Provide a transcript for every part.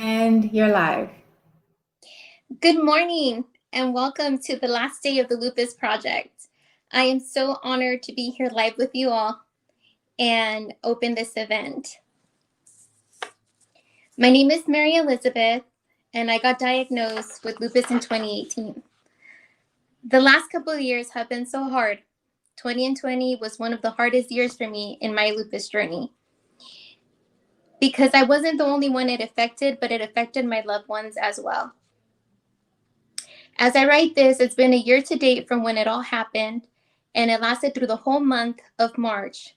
And you're live. Good morning and welcome to the last day of the Lupus Project. I am so honored to be here live with you all and open this event. My name is Mary Elizabeth and I got diagnosed with lupus in 2018. The last couple of years have been so hard. 2020 was one of the hardest years for me in my lupus journey because I wasn't the only one it affected, but it affected my loved ones as well. As I write this, it's been a year to date from when it all happened, and it lasted through the whole month of March.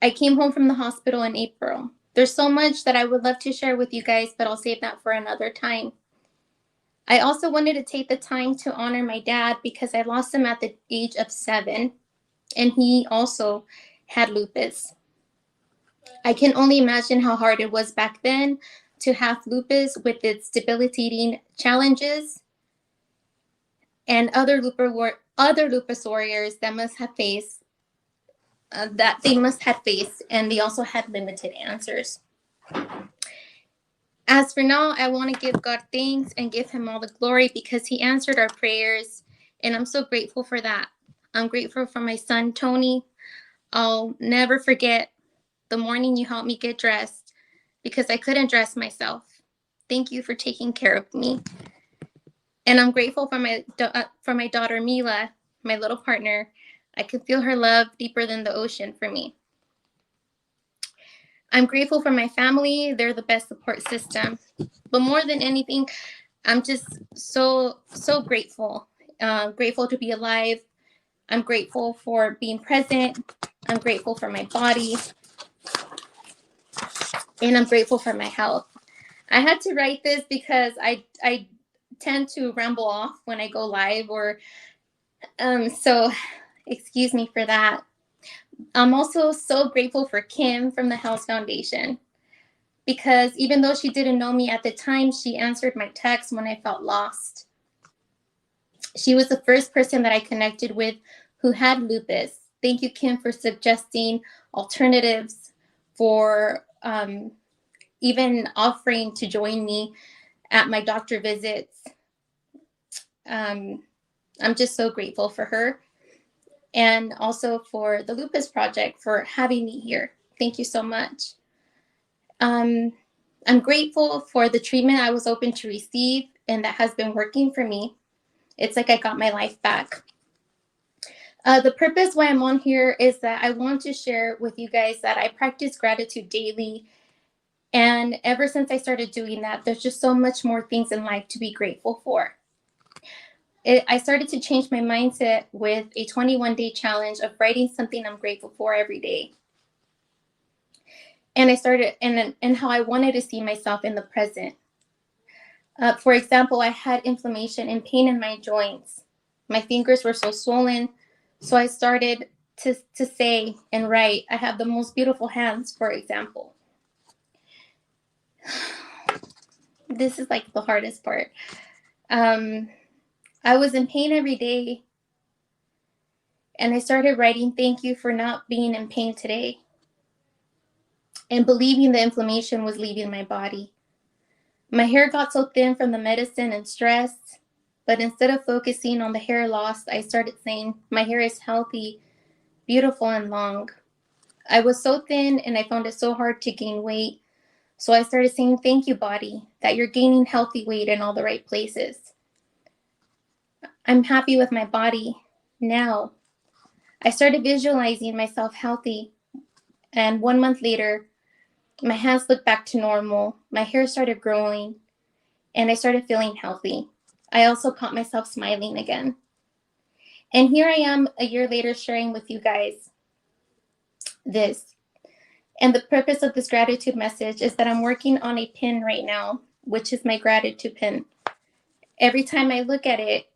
I came home from the hospital in April. There's so much that I would love to share with you guys, but I'll save that for another time. I also wanted to take the time to honor my dad because I lost him at the age of 7, and he also had lupus. I can only imagine how hard it was back then to have lupus with its debilitating challenges and other lupus warriors that must have faced and they also had limited answers. As for now, I want to give God thanks and give him all the glory because he answered our prayers, and I'm so grateful for that. I'm grateful for my son, Tony. I'll never forget the morning you helped me get dressed because I couldn't dress myself. Thank you for taking care of me. And I'm grateful for my daughter, Mila, my little partner. I could feel her love deeper than the ocean for me. I'm grateful for my family. They're the best support system. But more than anything, I'm just so grateful. Grateful to be alive. I'm grateful for being present. I'm grateful for my body. And I'm grateful for my health. I had to write this because I tend to ramble off when I go live, or so excuse me for that. I'm also so grateful for Kim from the House Foundation because even though she didn't know me at the time, she answered my text when I felt lost. She was the first person that I connected with who had lupus. Thank you, Kim, for suggesting alternatives, for even offering to join me at my doctor visits. I'm just so grateful for her. And also for the Lupus Project for having me here. Thank you so much. I'm grateful for the treatment I was open to receive and that has been working for me. It's like I got my life back. The purpose why I'm on here is that I want to share with you guys that I practice gratitude daily. And ever since I started doing that, there's just so much more things in life to be grateful for. I started to change my mindset with a 21-day challenge of writing something I'm grateful for every day. And I started, and how I wanted to see myself in the present. For example, I had inflammation and pain in my joints. My fingers were so swollen. So I started to say and write, I have the most beautiful hands, for example. This is like the hardest part. I was in pain every day, and I started writing, thank you for not being in pain today, and believing the inflammation was leaving my body. My hair got so thin from the medicine and stress, but instead of focusing on the hair loss, I started saying, my hair is healthy, beautiful, and long. I was so thin, and I found it so hard to gain weight, so I started saying, thank you, body, that you're gaining healthy weight in all the right places. I'm happy with my body now. I started visualizing myself healthy, and 1 month later, my hands looked back to normal, my hair started growing, and I started feeling healthy. I also caught myself smiling again. And here I am a year later sharing with you guys this. And the purpose of this gratitude message is that I'm working on a pin right now, which is my gratitude pin. Every time I look at it,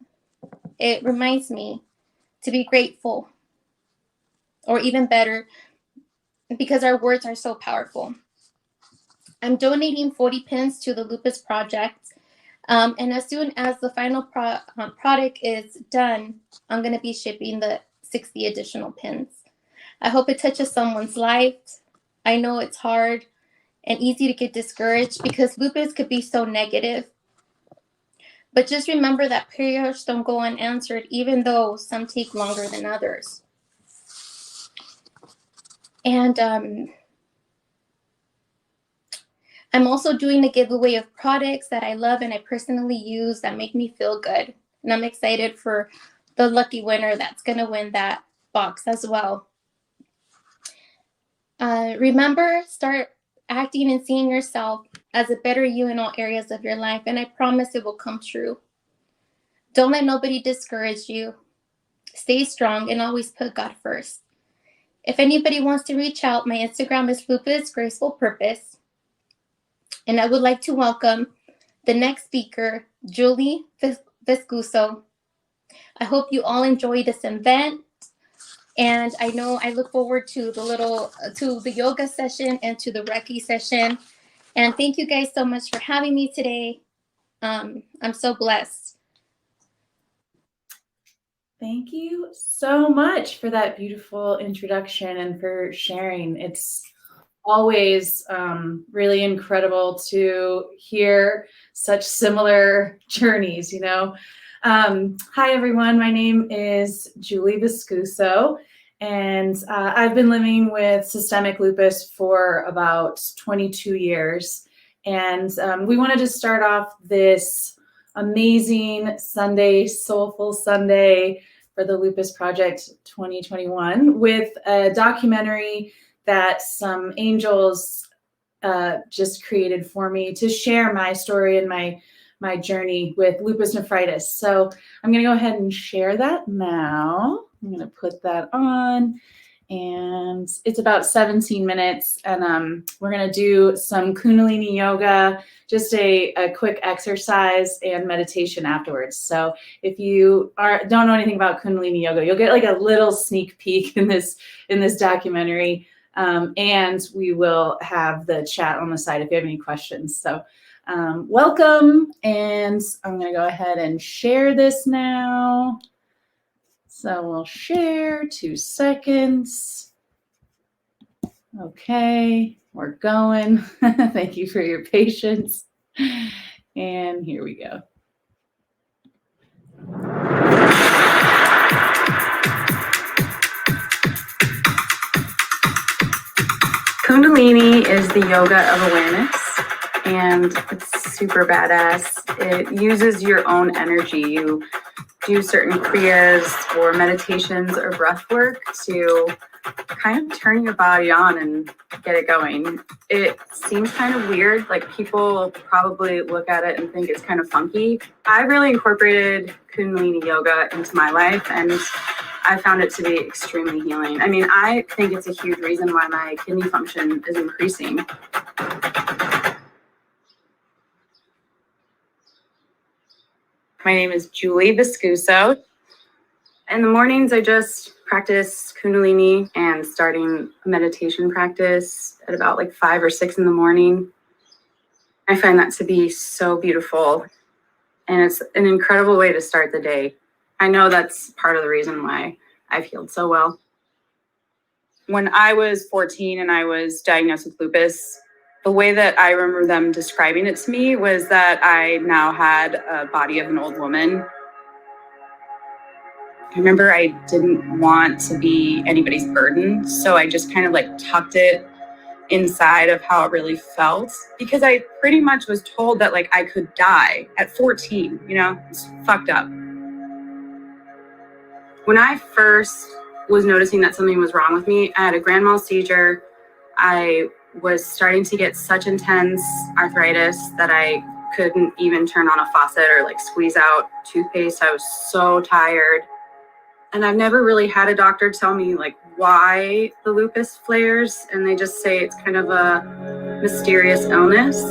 it reminds me to be grateful, or even better, because our words are so powerful. I'm donating 40 pins to the Lupus Project, and as soon as the final product is done, I'm going to be shipping the 60 additional pins. I hope it touches someone's life. I know it's hard, and easy to get discouraged because lupus could be so negative. But just remember that prayers don't go unanswered, even though some take longer than others. And I'm also doing a giveaway of products that I love and I personally use that make me feel good. And I'm excited for the lucky winner that's going to win that box as well. Remember, start acting and seeing yourself as a better you in all areas of your life, and I promise it will come true. Don't let nobody discourage you. Stay strong and always put God first. If anybody wants to reach out, my Instagram is Lupus Graceful Purpose. And I would like to welcome the next speaker, Julie Viscuso. I hope you all enjoy this event. And I know I look forward to the yoga session and to the Reiki session. And thank you guys so much for having me today. I'm so blessed. Thank you so much for that beautiful introduction and for sharing. It's always really incredible to hear such similar journeys, you know. Hi, everyone. My name is Julie Viscuso, and I've been living with systemic lupus for about 22 years. And we wanted to start off this amazing Sunday, Soulful Sunday for the Lupus Project 2021 with a documentary that some angels just created for me to share my story and my journey with lupus nephritis. So I'm going to go ahead and share that now. I'm going to put that on, and it's about 17 minutes, and we're going to do some Kundalini Yoga, just a quick exercise and meditation afterwards. So if you don't know anything about Kundalini Yoga, you'll get like a little sneak peek in this documentary, and we will have the chat on the side if you have any questions. So welcome, and I'm going to go ahead and share this now. So we'll share 2 seconds. Okay, we're going. Thank you for your patience. And here we go. Kundalini is the yoga of awareness, and it's super badass. It uses your own energy. You do certain kriyas or meditations or breath work to kind of turn your body on and get it going. It seems kind of weird, like people probably look at it and think it's kind of funky. I really incorporated Kundalini Yoga into my life, and I found it to be extremely healing. I mean, I think it's a huge reason why my kidney function is increasing. My name is Julie Viscuso. In the mornings, I just practice Kundalini and starting a meditation practice at about like 5 or 6 in the morning. I find that to be so beautiful, and it's an incredible way to start the day. I know that's part of the reason why I've healed so well. When I was 14 and I was diagnosed with lupus, the way that I remember them describing it to me was that I now had a body of an old woman. I remember I didn't want to be anybody's burden, so I just kind of like tucked it inside of how it really felt, because I pretty much was told that like I could die at 14, you know, it's fucked up. When I first was noticing that something was wrong with me, I had a grand mal seizure. I was starting to get such intense arthritis that I couldn't even turn on a faucet or like squeeze out toothpaste. I was so tired. And I've never really had a doctor tell me like why the lupus flares, and they just say it's kind of a mysterious illness,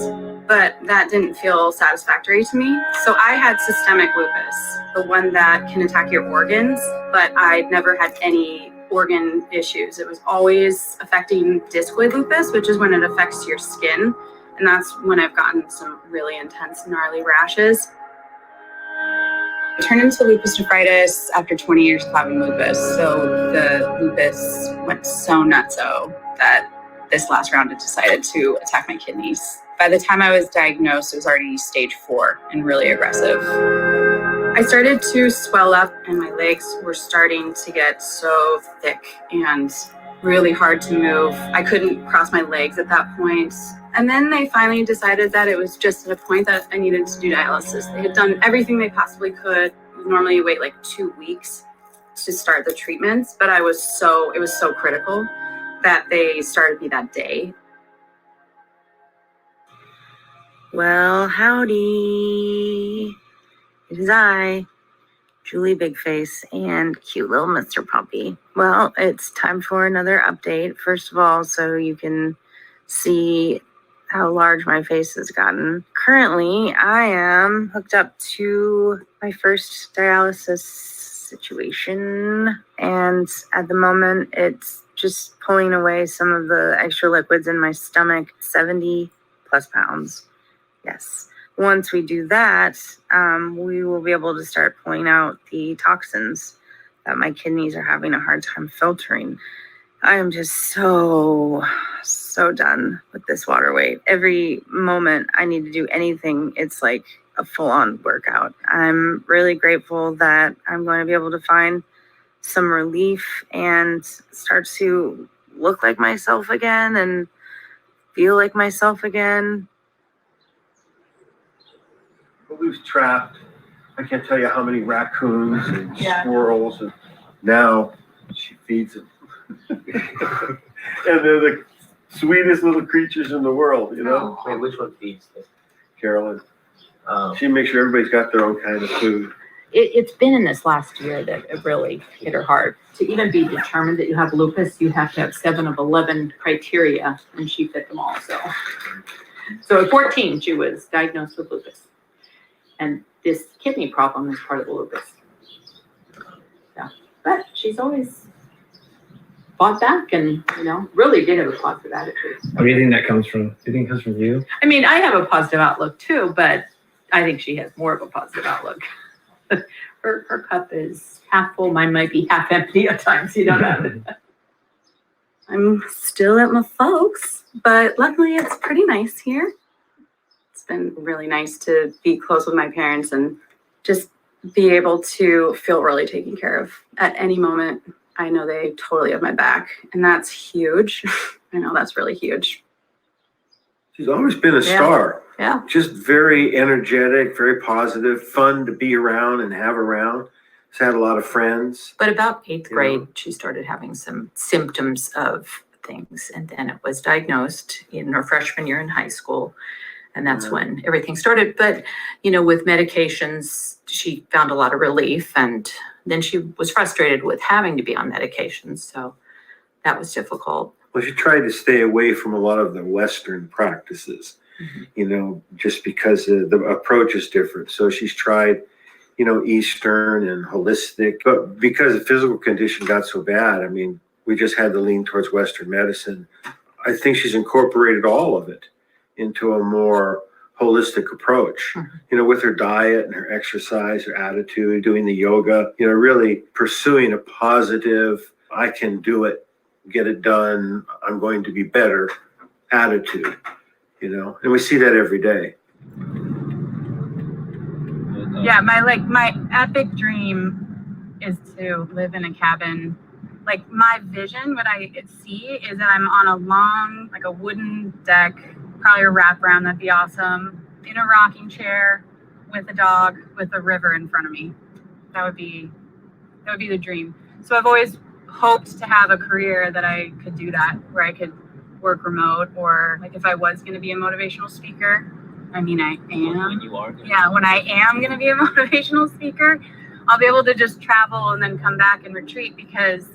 but that didn't feel satisfactory to me. So I had systemic lupus, the one that can attack your organs, but I'd never had any organ issues. It was always affecting discoid lupus, which is when it affects your skin, and that's when I've gotten some really intense, gnarly rashes. I turned into lupus nephritis after 20 years of having lupus. So the lupus went so nutso that this last round it decided to attack my kidneys. By the time I was diagnosed, it was already stage 4 and really aggressive. I started to swell up and my legs were starting to get so thick and really hard to move. I couldn't cross my legs at that point. And then they finally decided that it was just at a point that I needed to do dialysis. They had done everything they possibly could. Normally you wait like 2 weeks to start the treatments, but it was so critical that they started me that day. Well, howdy. It is I, Julie Bigface, and cute little Mr. Puppy. Well, it's time for another update. First of all, so you can see how large my face has gotten. Currently, I am hooked up to my first dialysis situation, and at the moment, it's just pulling away some of the extra liquids in my stomach, 70 plus pounds. Yes. Once we do that, we will be able to start pulling out the toxins that my kidneys are having a hard time filtering. I am just so done with this water weight. Every moment I need to do anything, it's like a full-on workout. I'm really grateful that I'm going to be able to find some relief and start to look like myself again and feel like myself again. We've trapped, I can't tell you how many raccoons and squirrels, and now she feeds them. And they're the sweetest little creatures in the world, you know? Wait, which one feeds them? Carolyn. She makes sure everybody's got their own kind of food. It's been in this last year that it really hit her hard. To even be determined that you have lupus, you have to have 7 of 11 criteria, and she fit them all. So at 14, she was diagnosed with lupus. And this kidney problem is part of the lupus. Yeah. But she's always fought back and, really did have a positive attitude. What do you think that comes from? Do you think it comes from you? I mean, I have a positive outlook too, but I think she has more of a positive outlook. Her cup is half full. Mine might be half empty at times. You don't know. I'm still at my folks, but luckily it's pretty nice here. It's been really nice to be close with my parents and just be able to feel really taken care of at any moment. I know they totally have my back, and that's huge. I know that's really huge. She's always been a star. Yeah. Just very energetic, very positive, fun to be around and have around. She's had a lot of friends. But about 8th grade, she started having some symptoms of things. And then it was diagnosed in her freshman year in high school. And that's when everything started. But, with medications, she found a lot of relief. And then she was frustrated with having to be on medications. So that was difficult. Well, she tried to stay away from a lot of the Western practices, just because the approach is different. So she's tried, Eastern and holistic. But because the physical condition got so bad, I mean, we just had to lean towards Western medicine. I think she's incorporated all of it into a more holistic approach, with her diet and her exercise, her attitude, doing the yoga, really pursuing a positive, I can do it, get it done, I'm going to be better attitude, and we see that every day. Yeah, my epic dream is to live in a cabin. Like my vision, what I see is that I'm on a long, like a wooden deck, probably a wraparound, that'd be awesome, in a rocking chair with a dog with a river in front of me. That would be the dream. So I've always hoped to have a career that I could do that, where I could work remote, or like if I was going to be a motivational speaker, I mean, I am. When you are. Yeah, when I am going to be a motivational speaker, I'll be able to just travel and then come back and retreat, because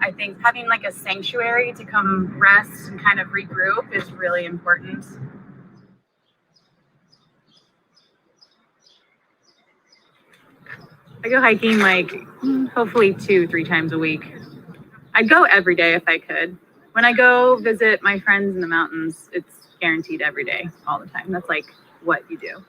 I think having like a sanctuary to come rest and kind of regroup is really important. I go hiking like hopefully 2-3 times a week. I'd go every day if I could. When I go visit my friends in the mountains, it's guaranteed every day, all the time. That's like what you do.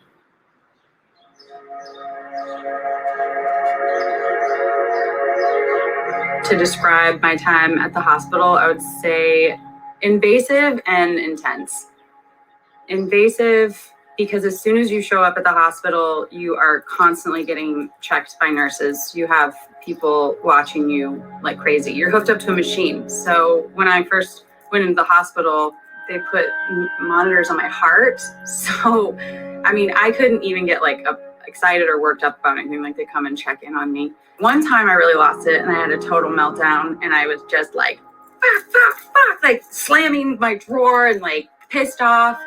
To describe my time at the hospital, I would say invasive and intense. Invasive because as soon as you show up at the hospital, you are constantly getting checked by nurses. You have people watching you like crazy. You're hooked up to a machine. So when I first went into the hospital, they put monitors on my heart. So, I mean, I couldn't even get like excited or worked up about anything. Like they come and check in on me. One time I really lost it and I had a total meltdown and I was just like, fuck, like slamming my drawer and like pissed off.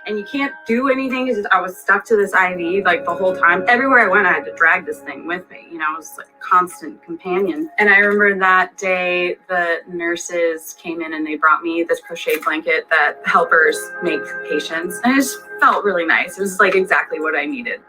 And you can't do anything because I was stuck to this IV like the whole time. Everywhere I went, I had to drag this thing with me. You know, it was like a constant companion. And I remember that day the nurses came in and they brought me this crochet blanket that helpers make patients. And it just felt really nice. It was like exactly what I needed.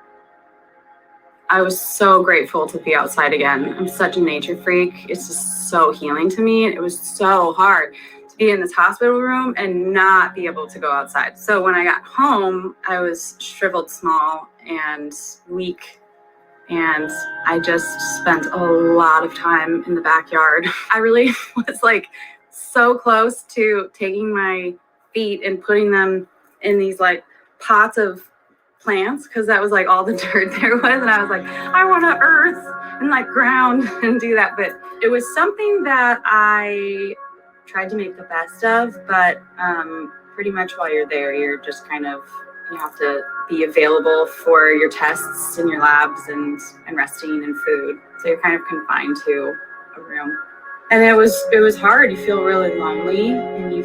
I was so grateful to be outside again. I'm such a nature freak. It's just so healing to me. It was so hard to be in this hospital room and not be able to go outside. So when I got home, I was shriveled small and weak. And I just spent a lot of time in the backyard. I really was like so close to taking my feet and putting them in these like pots of plants because that was like all the dirt there was, and I was like, I want to earth and like ground and do that. But it was something that I tried to make the best of, but pretty much while you're there, you're just kind of, you have to be available for your tests and your labs and resting and food. So you're kind of confined to a room. And it was hard. You feel really lonely and you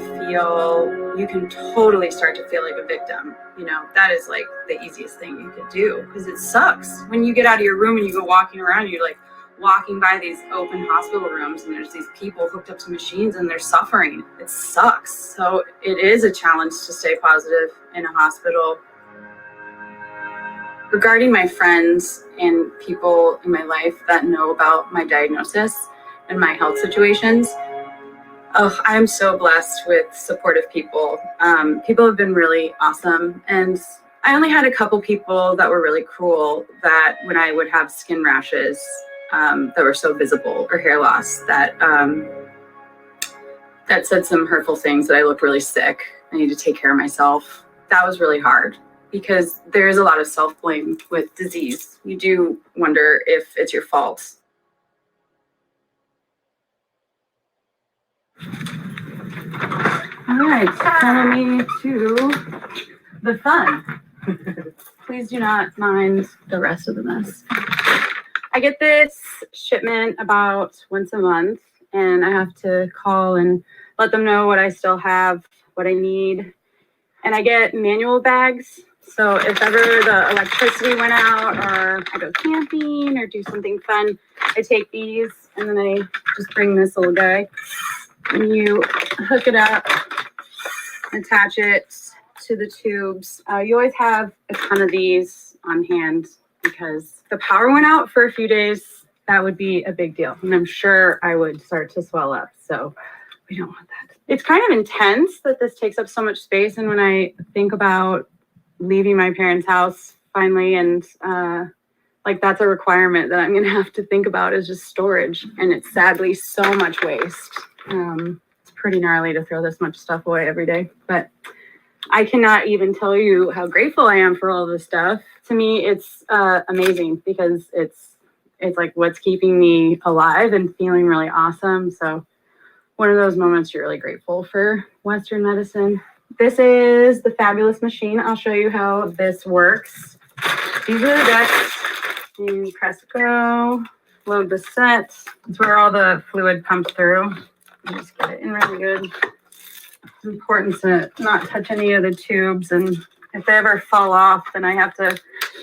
can totally start to feel like a victim. You know, that is like the easiest thing you could do because it sucks. When you get out of your room and you go walking around, you're like walking by these open hospital rooms and there's these people hooked up to machines and they're suffering. It sucks. So it is a challenge to stay positive in a hospital. Regarding my friends and people in my life that know about my diagnosis and my health situations, I am so blessed with supportive people. People have been really awesome. And I only had a couple people that were really cruel that when I would have skin rashes that were so visible or hair loss that said some hurtful things that I looked really sick. I need to take care of myself. That was really hard because there is a lot of self-blame with disease. You do wonder if it's your fault. All right, follow me to the fun. Please do not mind the rest of the mess. I get this shipment about once a month, and I have to call and let them know what I still have, what I need. And I get manual bags. So if ever the electricity went out or I go camping or do something fun, I take these and then I just bring this little guy. And you hook it up, attach it to the tubes. You always have a ton of these on hand because if the power went out for a few days, that would be a big deal. And I'm sure I would start to swell up. So we don't want that. It's kind of intense that this takes up so much space. And when I think about leaving my parents' house finally and like that's a requirement that I'm going to have to think about is just storage. And it's sadly so much waste. It's pretty gnarly to throw this much stuff away every day, but I cannot even tell you how grateful I am for all this stuff. To me, it's amazing because it's like what's keeping me alive and feeling really awesome. So one of those moments you're really grateful for Western medicine. This is the fabulous machine. I'll show you how this works. These are the decks. You press go, load the set. It's where all the fluid pumps through. You just get it in really good. It's important to not touch any of the tubes, and if they ever fall off, then I have to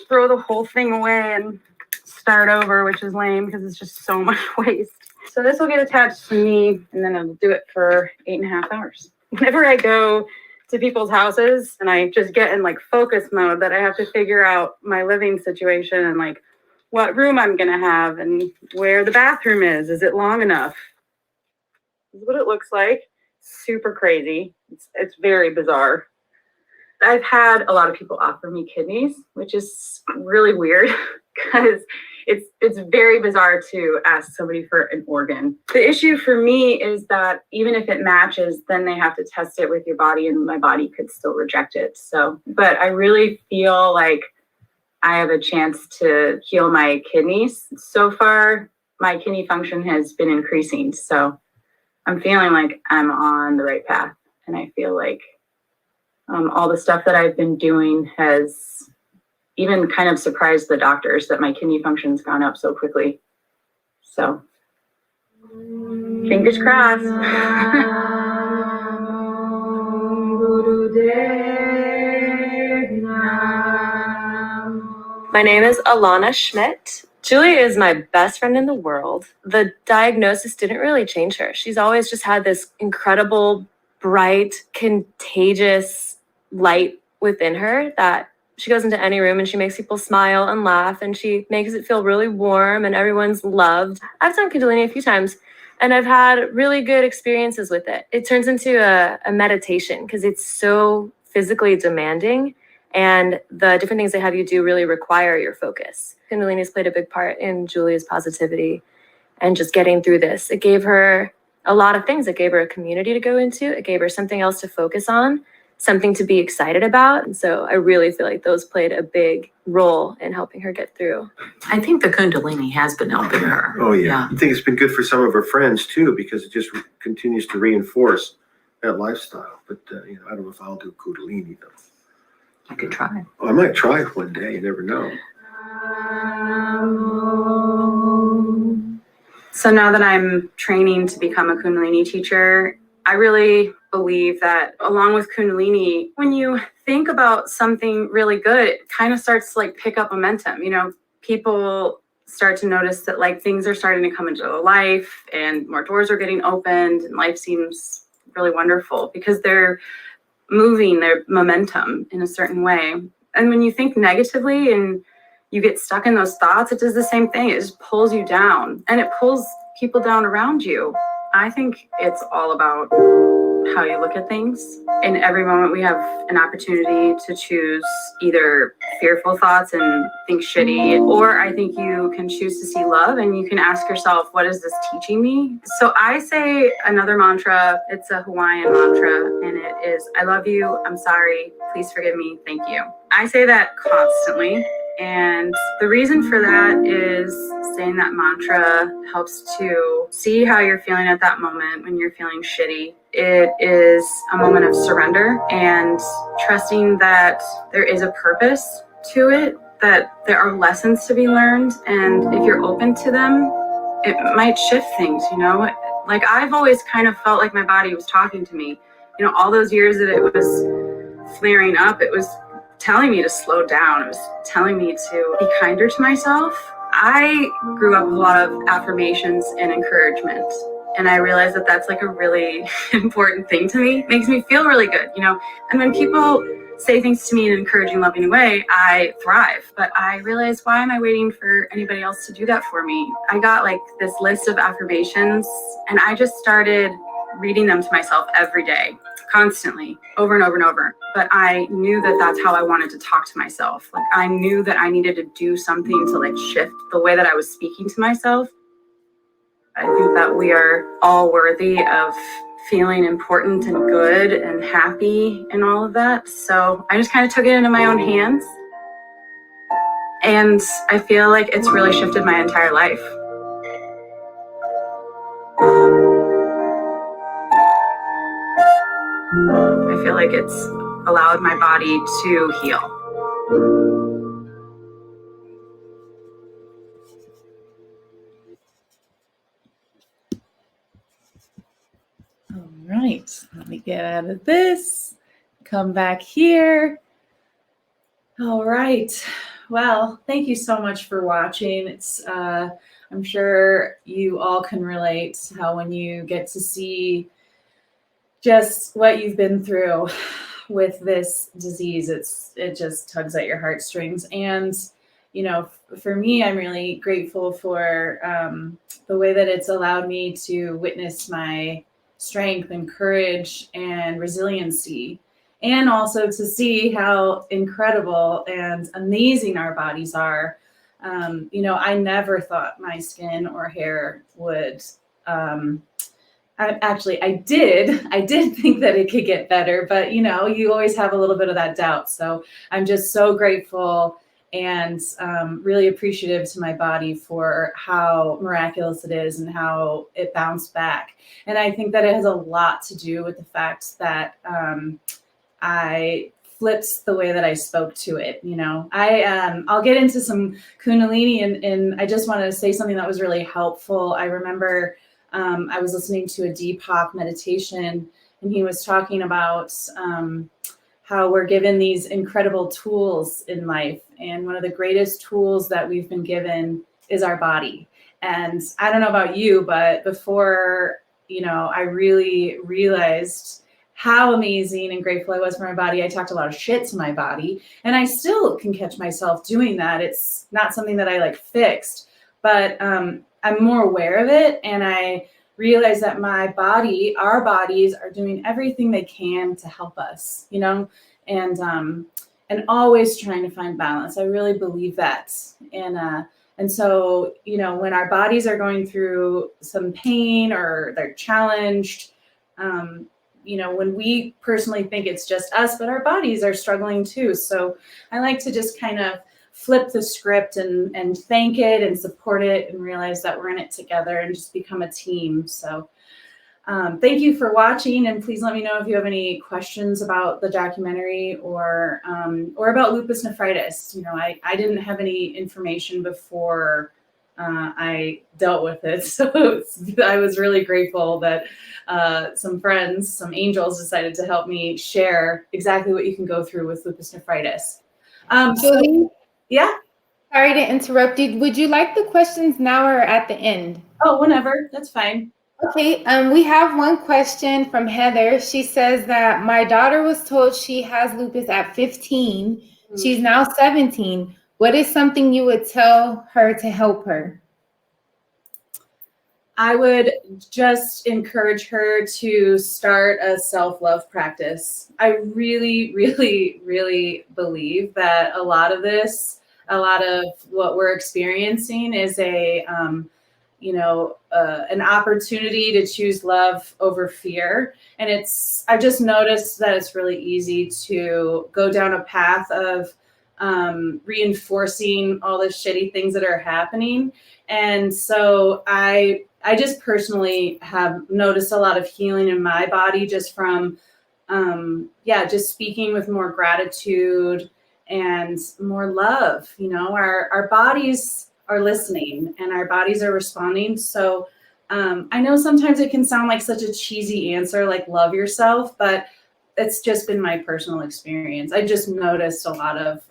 throw the whole thing away and start over, which is lame because it's just so much waste. So this will get attached to me, and then I'll do it for 8.5 hours. Whenever I go to people's houses and I just get in like focus mode that I have to figure out my living situation and like what room I'm gonna have and where the bathroom is. Is it long enough? This is what it looks like. Super crazy. It's very bizarre. I've had a lot of people offer me kidneys, which is really weird because it's very bizarre to ask somebody for an organ. The issue for me is that even if it matches, then they have to test it with your body, and my body could still reject it. So, but I really feel like I have a chance to heal my kidneys. So far, my kidney function has been increasing. So I'm feeling like I'm on the right path. And I feel like all the stuff that I've been doing has even kind of surprised the doctors that my kidney function's gone up so quickly. So fingers crossed. My name is Alana Schmidt. Julie is my best friend in the world. The diagnosis didn't really change her. She's always just had this incredible, bright, contagious light within her that she goes into any room and she makes people smile and laugh, and she makes it feel really warm and everyone's loved. I've done Kundalini a few times and I've had really good experiences with it. It turns into a meditation because it's so physically demanding, and the different things they have you do really require your focus. Kundalini has played a big part in Julie's positivity and just getting through this. It gave her a lot of things. It gave her a community to go into. It gave her something else to focus on, something to be excited about. And so I really feel like those played a big role in helping her get through. I think the Kundalini has been helping her. Oh, yeah. I think it's been good for some of her friends, too, because it just continues to reinforce that lifestyle. But, I don't know if I'll do Kundalini, though. You could try. I might try it one day. You never know. So now that I'm training to become a Kundalini teacher, I really believe that along with Kundalini, when you think about something really good, it kind of starts to like pick up momentum. People start to notice that like things are starting to come into their life and more doors are getting opened and life seems really wonderful because they're moving their momentum in a certain way. And when you think negatively and you get stuck in those thoughts, it does the same thing. It just pulls you down and it pulls people down around you. I think it's all about how you look at things. In every moment, we have an opportunity to choose either fearful thoughts and think shitty, or I think you can choose to see love and you can ask yourself, what is this teaching me? So I say another mantra. It's a Hawaiian mantra, and it is, I love you, I'm sorry, please forgive me, thank you. I say that constantly. And the reason for that is saying that mantra helps to see how you're feeling at that moment when you're feeling shitty. It is a moment of surrender and trusting that there is a purpose to it, that there are lessons to be learned. And if you're open to them, it might shift things, Like I've always kind of felt like my body was talking to me. All those years that it was flaring up, it was telling me to slow down. It was telling me to be kinder to myself. I grew up with a lot of affirmations and encouragement. And I realized that that's like a really important thing to me. It makes me feel really good, And when people say things to me in an encouraging, loving way, I thrive. But I realized, why am I waiting for anybody else to do that for me? I got like this list of affirmations and I just started reading them to myself every day, constantly, over and over and over. But I knew that that's how I wanted to talk to myself. Like I knew that I needed to do something to like shift the way that I was speaking to myself. I think that we are all worthy of feeling important and good and happy and all of that. So I just kind of took it into my own hands. And I feel like it's really shifted my entire life. I feel like it's allowed my body to heal. All right, let me get out of this, come back here. All right, well, thank you so much for watching. I'm sure you all can relate how when you get to see just what you've been through with this disease, it just tugs at your heartstrings. And, for me, I'm really grateful for the way that it's allowed me to witness my strength and courage and resiliency. and also to see how incredible and amazing our bodies are. I never thought my skin or hair would, I did think that it could get better, but you always have a little bit of that doubt. So I'm just so grateful and really appreciative to my body for how miraculous it is and how it bounced back. And I think that it has a lot to do with the fact that I flipped the way that I spoke to it. I'll get into some Kundalini, and I just want to say something that was really helpful. I remember I was listening to a Deepak meditation, and he was talking about how we're given these incredible tools in life. And one of the greatest tools that we've been given is our body. And I don't know about you, but before, I really realized how amazing and grateful I was for my body, I talked a lot of shit to my body, and I still can catch myself doing that. It's not something that I fixed, but I'm more aware of it. And I realize that our bodies are doing everything they can to help us, and always trying to find balance. I really believe that. And so, when our bodies are going through some pain or they're challenged, when we personally think it's just us, but our bodies are struggling too. So I like to just kind of flip the script and thank it and support it and realize that we're in it together and just become a team. So thank you for watching, and please let me know if you have any questions about the documentary or about lupus nephritis. I didn't have any information before I dealt with it. So I was really grateful that some friends, some angels decided to help me share exactly what you can go through with lupus nephritis. Julie? Yeah. Sorry to interrupt you. Would you like the questions now or at the end? Oh, whenever. That's fine. Okay. We have one question from Heather. She says that my daughter was told she has lupus at 15. Mm-hmm. She's now 17. What is something you would tell her to help her? I would just encourage her to start a self-love practice. I really, really, really believe that a lot of what we're experiencing is an opportunity to choose love over fear. And I've just noticed that it's really easy to go down a path of reinforcing all the shitty things that are happening. And so I just personally have noticed a lot of healing in my body just from, just speaking with more gratitude and more love. Our bodies are listening and our bodies are responding. So I know sometimes it can sound like such a cheesy answer, like love yourself, but it's just been my personal experience. I just noticed a lot of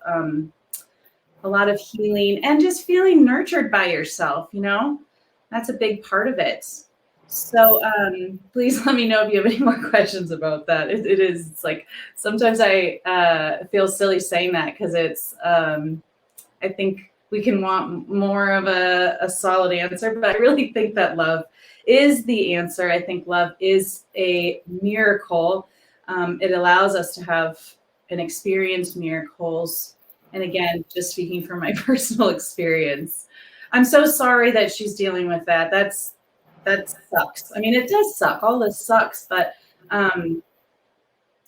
healing and just feeling nurtured by yourself, That's a big part of it. So please let me know if you have any more questions about that. It's like sometimes I feel silly saying that because I think we can want more of a solid answer, but I really think that love is the answer. I think love is a miracle. It allows us to have and experience miracles. And again, just speaking from my personal experience, I'm so sorry that she's dealing with that. That sucks. I mean, it does suck. All this sucks, but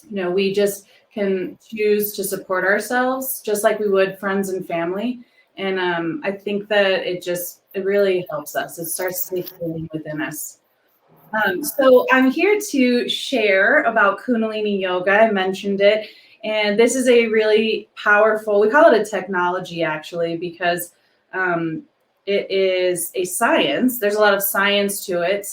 we just can choose to support ourselves just like we would friends and family. And I think that it really helps us. It starts to take healing within us. So I'm here to share about Kundalini Yoga. I mentioned it. And this is a really powerful, we call it a technology actually, because it is a science. There's a lot of science to it.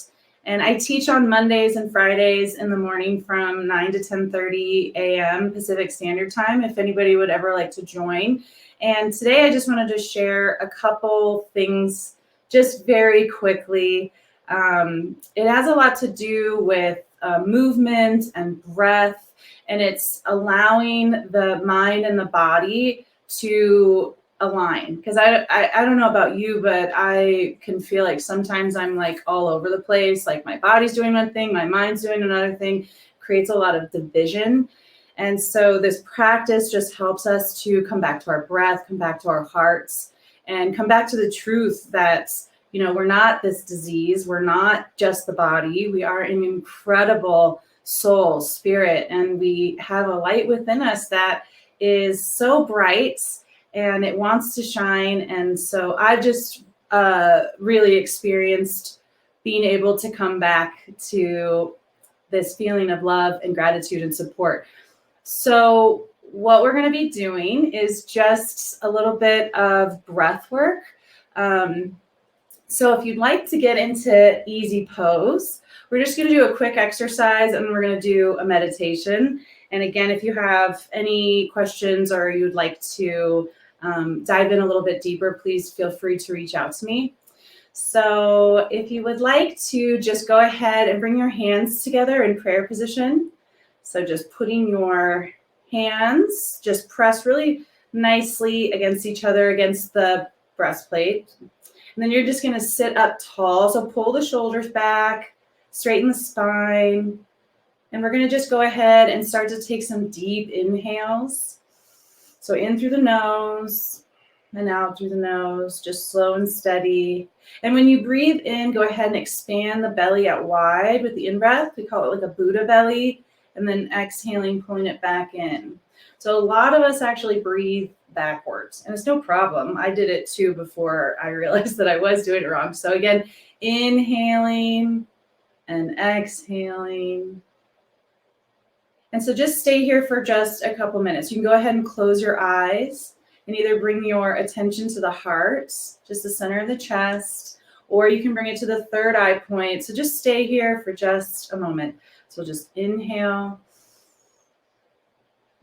And I teach on Mondays and Fridays in the morning from 9 to 10:30 a.m. Pacific Standard Time, if anybody would ever like to join. And today I just wanted to share a couple things just very quickly. It has a lot to do with movement and breath, and it's allowing the mind and the body to align. Because I don't know about you, but I can feel like sometimes I'm like all over the place. Like my body's doing one thing, my mind's doing another thing, creates a lot of division. And so this practice just helps us to come back to our breath, come back to our hearts, and come back to the truth that, you know, we're not this disease. We're not just the body. We are an incredible soul, spirit, and we have a light within us that is so bright and it wants to shine. And so I've just really experienced being able to come back to this feeling of love and gratitude and support. So what we're going to be doing is just a little bit of breath work. So if you'd like to get into easy pose, we're just going to do a quick exercise and we're going to do a meditation. And again, if you have any questions or you'd like to dive in a little bit deeper, please feel free to reach out to me. So if you would like to just go ahead and bring your hands together in prayer position. So just putting your hands, just press really nicely against each other, against the breastplate. And then you're just going to sit up tall. So pull the shoulders back, straighten the spine. And we're going to just go ahead and start to take some deep inhales. So in through the nose and out through the nose, just slow and steady. And when you breathe in, go ahead and expand the belly out wide with the in-breath. We call it like a Buddha belly. And then exhaling, pulling it back in. So a lot of us actually breathe backwards, and it's no problem. I did it too before I realized that I was doing it wrong. So again, inhaling and exhaling. And so just stay here for just a couple minutes. You can go ahead and close your eyes and either bring your attention to the heart, just the center of the chest, or you can bring it to the third eye point. So just stay here for just a moment. So just inhale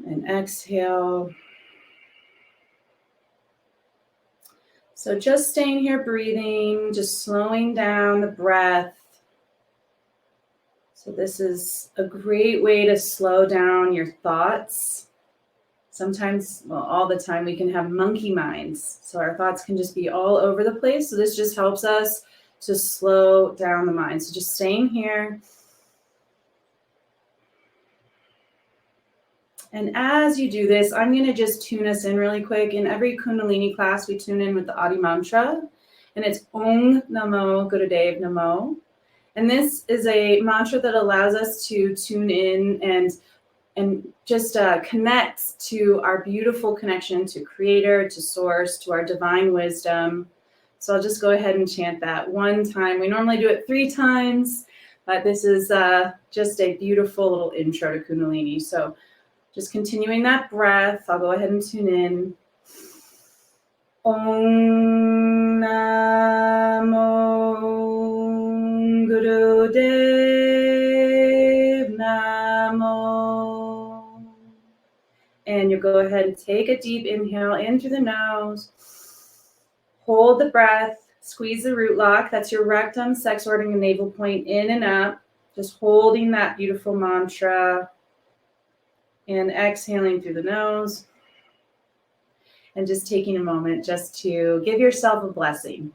and exhale. So just staying here breathing, just slowing down the breath. So this is a great way to slow down your thoughts. Sometimes, well, all the time, we can have monkey minds. So our thoughts can just be all over the place. So this just helps us to slow down the mind. So just staying here. And as you do this, I'm going to just tune us in really quick. In every Kundalini class, we tune in with the Audi Mantra, and it's Om Namo Gurudev Namo. And this is a mantra that allows us to tune in and just connect to our beautiful connection to Creator, to Source, to our divine wisdom. So I'll just go ahead and chant that one time. We normally do it 3 times, but this is just a beautiful little intro to Kundalini. So just continuing that breath, I'll go ahead and tune in. Om Namo Gurudev Namo. And you'll go ahead and take a deep inhale in through the nose. Hold the breath. Squeeze the root lock. That's your rectum, sex organ, and navel point in and up. Just holding that beautiful mantra. And exhaling through the nose. And just taking a moment just to give yourself a blessing.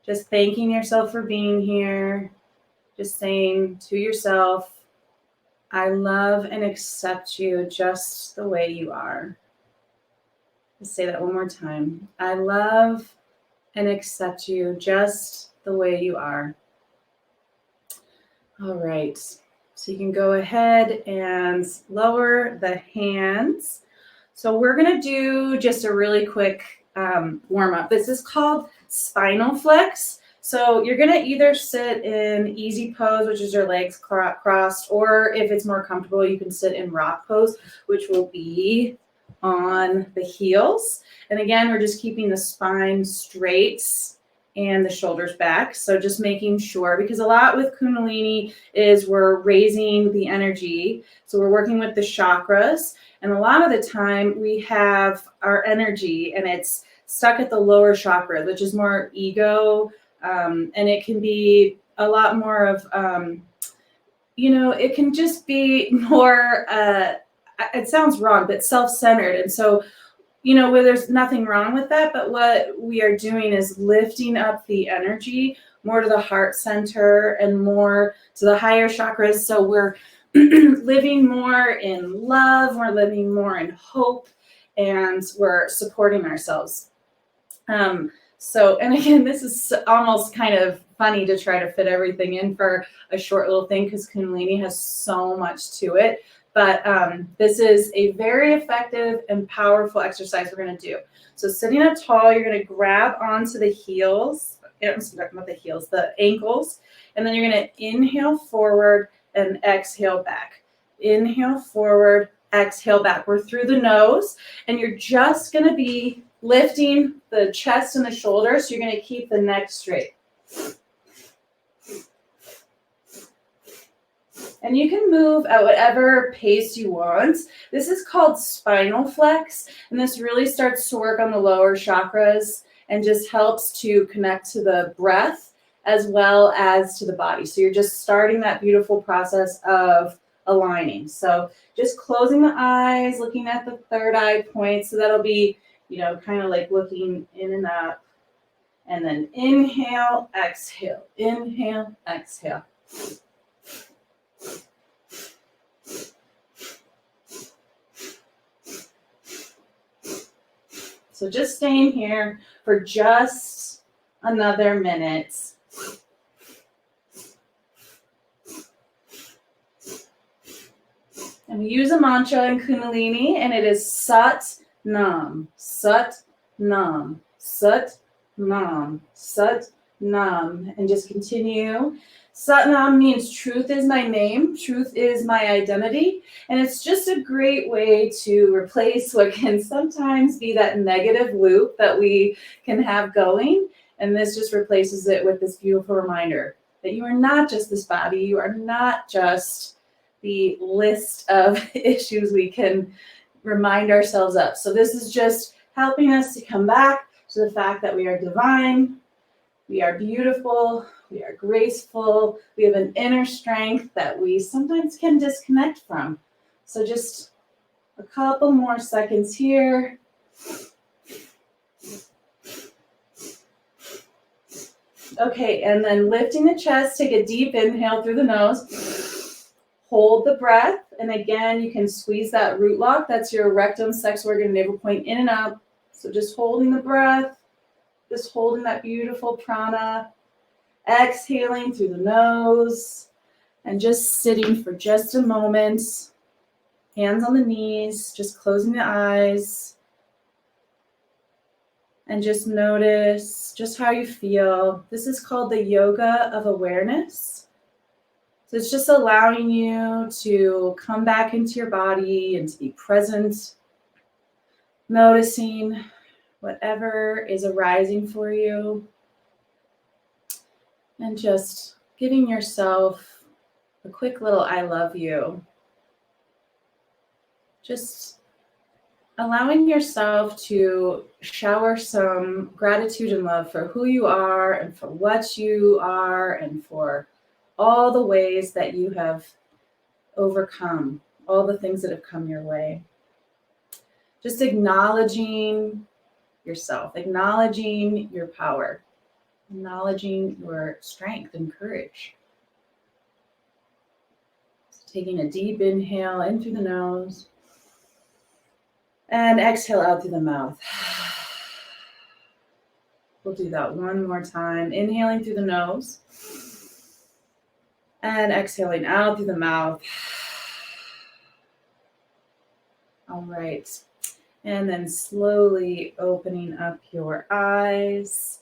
Just thanking yourself for being here. Just saying to yourself, I love and accept you just the way you are. Let's say that one more time. I love and accept you just the way you are. All right. So you can go ahead and lower the hands. So we're going to do just a really quick warm up. This is called Spinal Flex. So you're going to either sit in easy pose, which is your legs crossed, or if it's more comfortable, you can sit in rock pose, which will be on the heels. And again, we're just keeping the spine straight and the shoulders back. So just making sure, because a lot with Kundalini is we're raising the energy. So we're working with the chakras. And a lot of the time we have our energy and it's stuck at the lower chakra, which is more ego. And it can be a lot more of, it can just be more, it sounds wrong, but self-centered. And so, where there's nothing wrong with that, but what we are doing is lifting up the energy more to the heart center and more to the higher chakras. So we're living more in love, we're living more in hope, and we're supporting ourselves. So, and again, this is almost kind of funny to try to fit everything in for a short little thing because Kundalini has so much to it. But this is a very effective and powerful exercise we're going to do. So sitting up tall, you're going to grab onto the heels. I'm talking about the heels, the ankles. And then you're going to inhale forward and exhale back. Inhale forward, exhale back. We're through the nose. And you're just going to be lifting the chest and the shoulders. So you're going to keep the neck straight. And you can move at whatever pace you want. This is called Spinal Flex. And this really starts to work on the lower chakras and just helps to connect to the breath as well as to the body. So you're just starting that beautiful process of aligning. So just closing the eyes, looking at the third eye point. So that'll be, you know, kind of like looking in and up. And then inhale, exhale, inhale, exhale. So just staying here for just another minute. And we use a mantra in Kundalini, and it is Sat Nam, Sat Nam, Sat Nam, Sat Nam. And just continue. Sat Nam means truth is my name, truth is my identity. And it's just a great way to replace what can sometimes be that negative loop that we can have going. And this just replaces it with this beautiful reminder that you are not just this body, you are not just the list of issues we can remind ourselves of. So this is just helping us to come back to the fact that we are divine, we are beautiful, we are graceful, we have an inner strength that we sometimes can disconnect from. So just a couple more seconds here. Okay, and then lifting the chest, take a deep inhale through the nose. Hold the breath, and again, you can squeeze that root lock. That's your rectum, sex organ, navel point in and out. So just holding the breath, just holding that beautiful prana. Exhaling through the nose and just sitting for just a moment. Hands on the knees, just closing the eyes. And just notice just how you feel. This is called the yoga of awareness. So it's just allowing you to come back into your body and to be present, noticing whatever is arising for you. And just giving yourself a quick little I love you. Just allowing yourself to shower some gratitude and love for who you are and for what you are and for all the ways that you have overcome, all the things that have come your way. Just acknowledging yourself, acknowledging your power. Acknowledging your strength and courage. So taking a deep inhale in through the nose and exhale out through the mouth. We'll do that one more time. Inhaling through the nose and exhaling out through the mouth. All right. And then slowly opening up your eyes.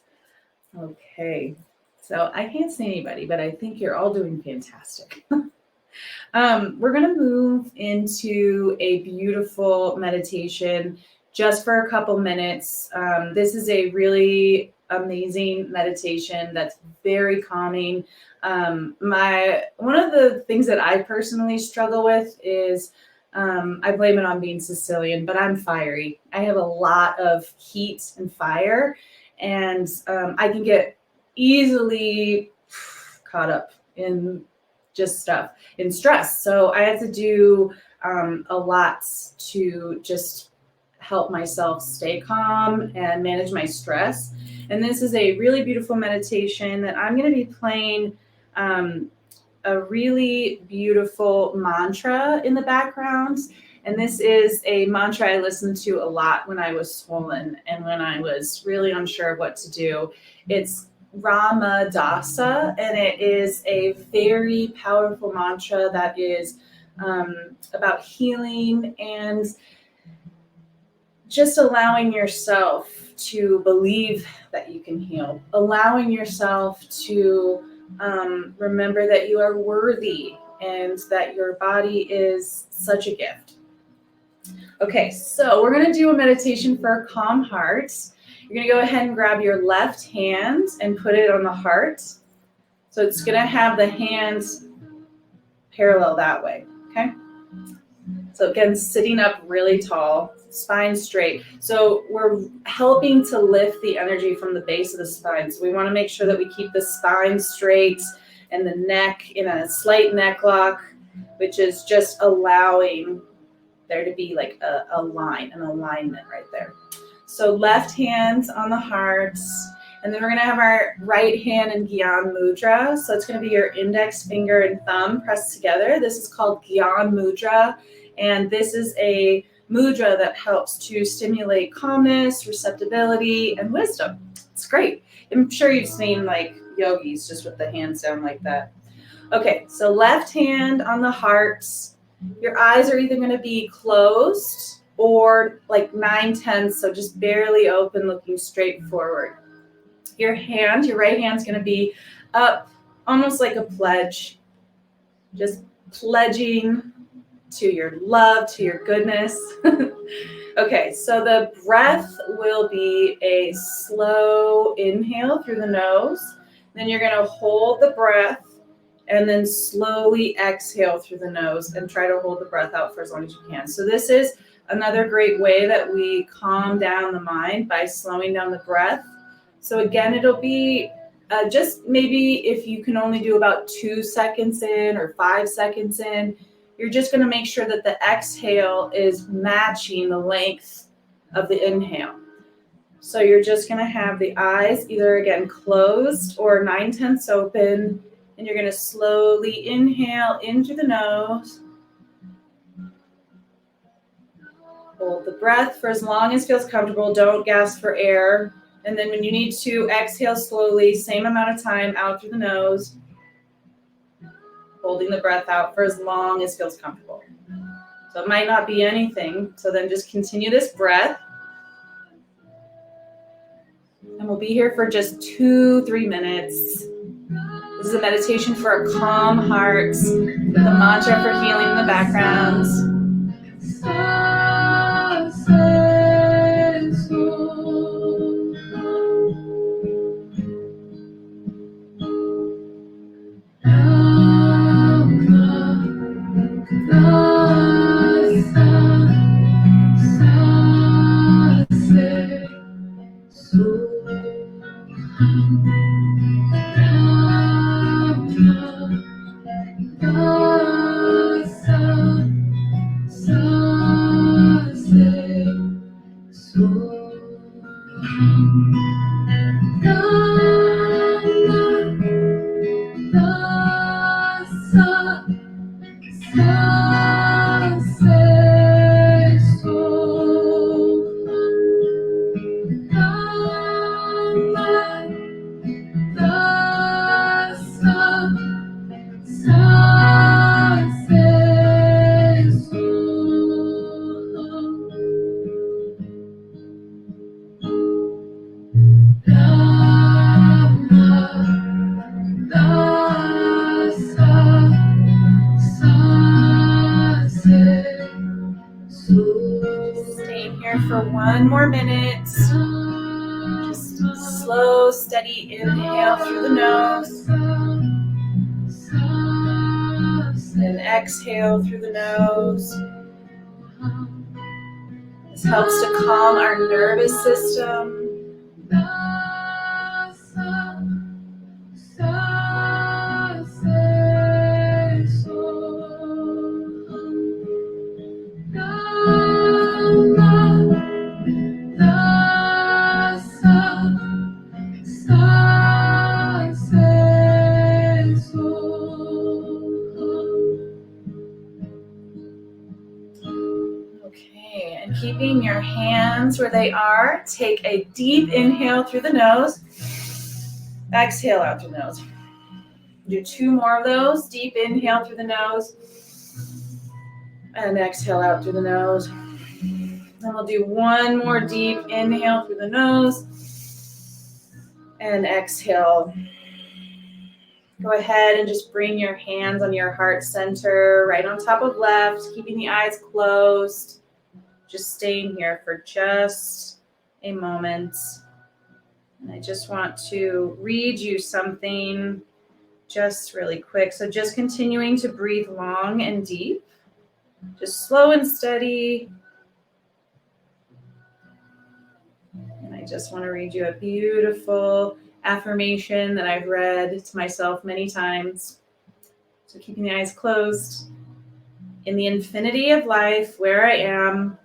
Okay, so I can't see anybody, but I think you're all doing fantastic. We're going to move into a beautiful meditation just for a couple minutes. This is a really amazing meditation that's very calming. One of the things that I personally struggle with is I blame it on being Sicilian, but I'm fiery. I have a lot of heat and fire. And I can get easily caught up in just stuff, in stress. So I had to do a lot to just help myself stay calm and manage my stress. And this is a really beautiful meditation that I'm going to be playing a really beautiful mantra in the background. And this is a mantra I listened to a lot when I was swollen and when I was really unsure of what to do. It's Ramadasa, and it is a very powerful mantra that is about healing and just allowing yourself to believe that you can heal, allowing yourself to remember that you are worthy and that your body is such a gift. Okay, so we're going to do a meditation for a calm heart. You're going to go ahead and grab your left hand and put it on the heart. So it's going to have the hands parallel that way, okay? So again, sitting up really tall, spine straight. So we're helping to lift the energy from the base of the spine. So we want to make sure that we keep the spine straight and the neck in a slight neck lock, which is just allowing there to be like a line, an alignment right there. So left hand on the heart, and then we're going to have our right hand in Gyan Mudra. So it's going to be your index finger and thumb pressed together. This is called Gyan Mudra, and this is a mudra that helps to stimulate calmness, receptibility, and wisdom. It's great. I'm sure you've seen like yogis just with the hands down like that. Okay, so left hand on the heart. Your eyes are either going to be closed or like 9/10, so just barely open, looking straight forward. Your right hand's going to be up, almost like a pledge, just pledging to your love, to your goodness. Okay, so the breath will be a slow inhale through the nose. Then you're going to hold the breath and then slowly exhale through the nose and try to hold the breath out for as long as you can. So this is another great way that we calm down the mind by slowing down the breath. So again, it'll be just maybe if you can only do about 2 seconds in or 5 seconds in, you're just going to make sure that the exhale is matching the length of the inhale. So you're just going to have the eyes either again closed or 9/10 open. And you're going to slowly inhale in through the nose. Hold the breath for as long as feels comfortable. Don't gasp for air. And then when you need to, exhale slowly, same amount of time out through the nose. Holding the breath out for as long as feels comfortable. So it might not be anything. So then just continue this breath. And we'll be here for just 2-3 minutes. This is a meditation for a calm heart with the mantra for healing in the background. Staying here for 1 more minute. Just slow, steady inhale through the nose. And exhale through the nose. This helps to calm our nervous system. Okay, and keeping your hands where they are, take a deep inhale through the nose. Exhale out through the nose. Do 2 more of those. Deep inhale through the nose. And exhale out through the nose. And we'll do 1 more deep inhale through the nose. And exhale. Go ahead and just bring your hands on your heart center, right on top of left, keeping the eyes closed. Just staying here for just a moment. And I just want to read you something just really quick. So just continuing to breathe long and deep, just slow and steady. And I just want to read you a beautiful affirmation that I've read to myself many times. So keeping the eyes closed. In the infinity of life, where I am,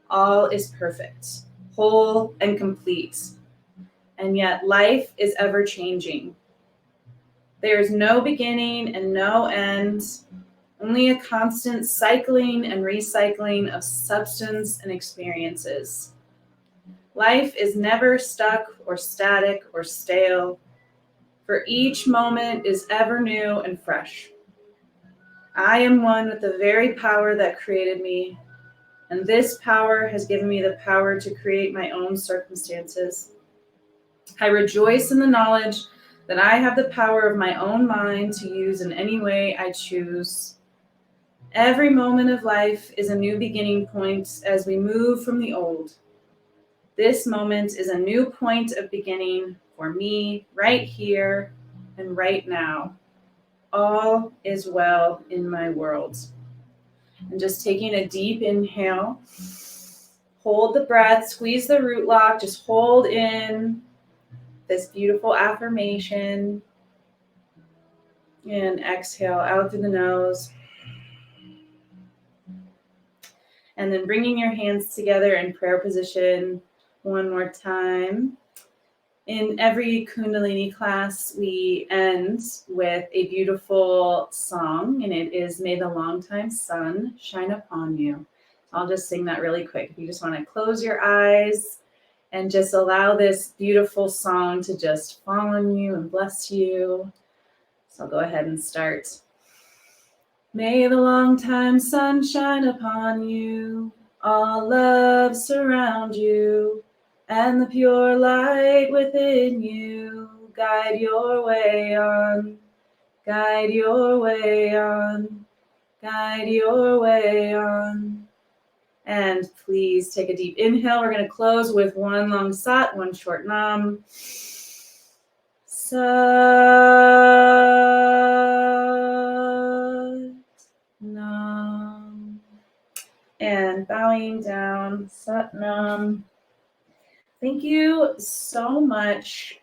all is perfect, whole and complete. And yet life is ever changing. There is no beginning and no end, only a constant cycling and recycling of substance and experiences. Life is never stuck or static or stale, for each moment is ever new and fresh. I am one with the very power that created me, and this power has given me the power to create my own circumstances. I rejoice in the knowledge that I have the power of my own mind to use in any way I choose. Every moment of life is a new beginning point as we move from the old. This moment is a new point of beginning for me right here and right now. All is well in my world. And just taking a deep inhale, hold the breath, squeeze the root lock, just hold in this beautiful affirmation. And exhale out through the nose. And then bringing your hands together in prayer position one more time. In every Kundalini class, we end with a beautiful song, and it is May the Longtime Sun Shine Upon You. I'll just sing that really quick. If you just want to close your eyes and just allow this beautiful song to just fall on you and bless you. So I'll go ahead and start. May the longtime sun shine upon you, all love surround you, and the pure light within you guide your way on, guide your way on, guide your way on. And please take a deep inhale. We're going to close with 1 long sat, 1 short nam. Sat nam. And bowing down, sat nam. Thank you so much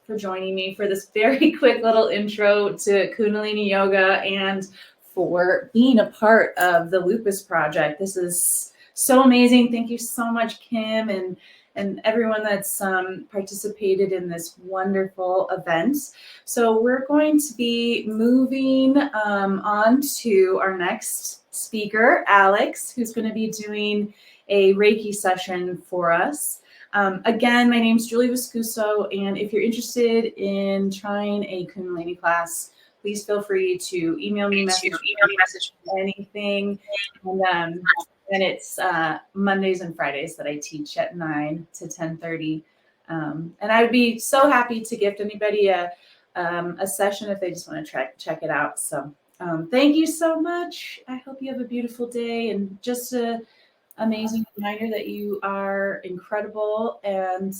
for joining me for this very quick little intro to Kundalini Yoga and for being a part of the Lupus Project. This is so amazing. Thank you so much, Kim, and everyone that's participated in this wonderful event. So we're going to be moving on to our next speaker, Alex, who's going to be doing a Reiki session for us. Again, my name's Julie Viscuso, and if you're interested in trying a Kundalini class, please feel free to email me message anything. And it's Mondays and Fridays that I teach at 9 to 10:30. And I would be so happy to gift anybody a session if they just want to check it out. So thank you so much. I hope you have a beautiful day, and just a amazing reminder that you are incredible and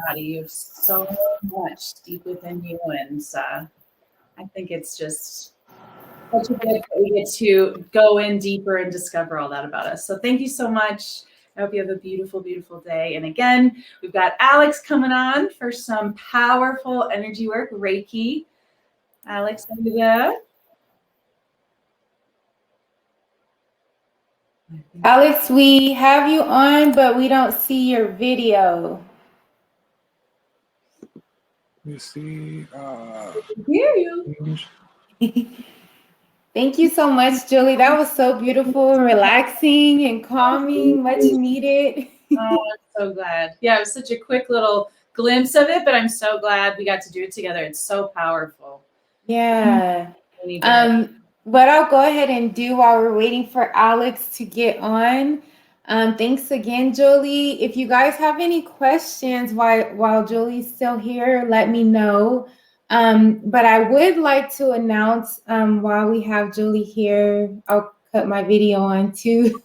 body. You have so much deep within you, and I think it's just such a good that we get to go in deeper and discover all that about us. So thank you so much. I hope you have a beautiful, beautiful day. And again, we've got Alex coming on for some powerful energy work, Reiki. Alex, are you there? Alex, we have you on, but we don't see your video. Let me see. I can hear you. Thank you so much, Julie. That was so beautiful and relaxing and calming, much needed. Oh, I'm so glad. Yeah, it was such a quick little glimpse of it, but I'm so glad we got to do it together. It's so powerful. Yeah. We need to- What I'll go ahead and do while we're waiting for Alex to get on. Thanks again, Julie. If you guys have any questions while Julie's still here, let me know. But I would like to announce while we have Julie here, I'll cut my video on too.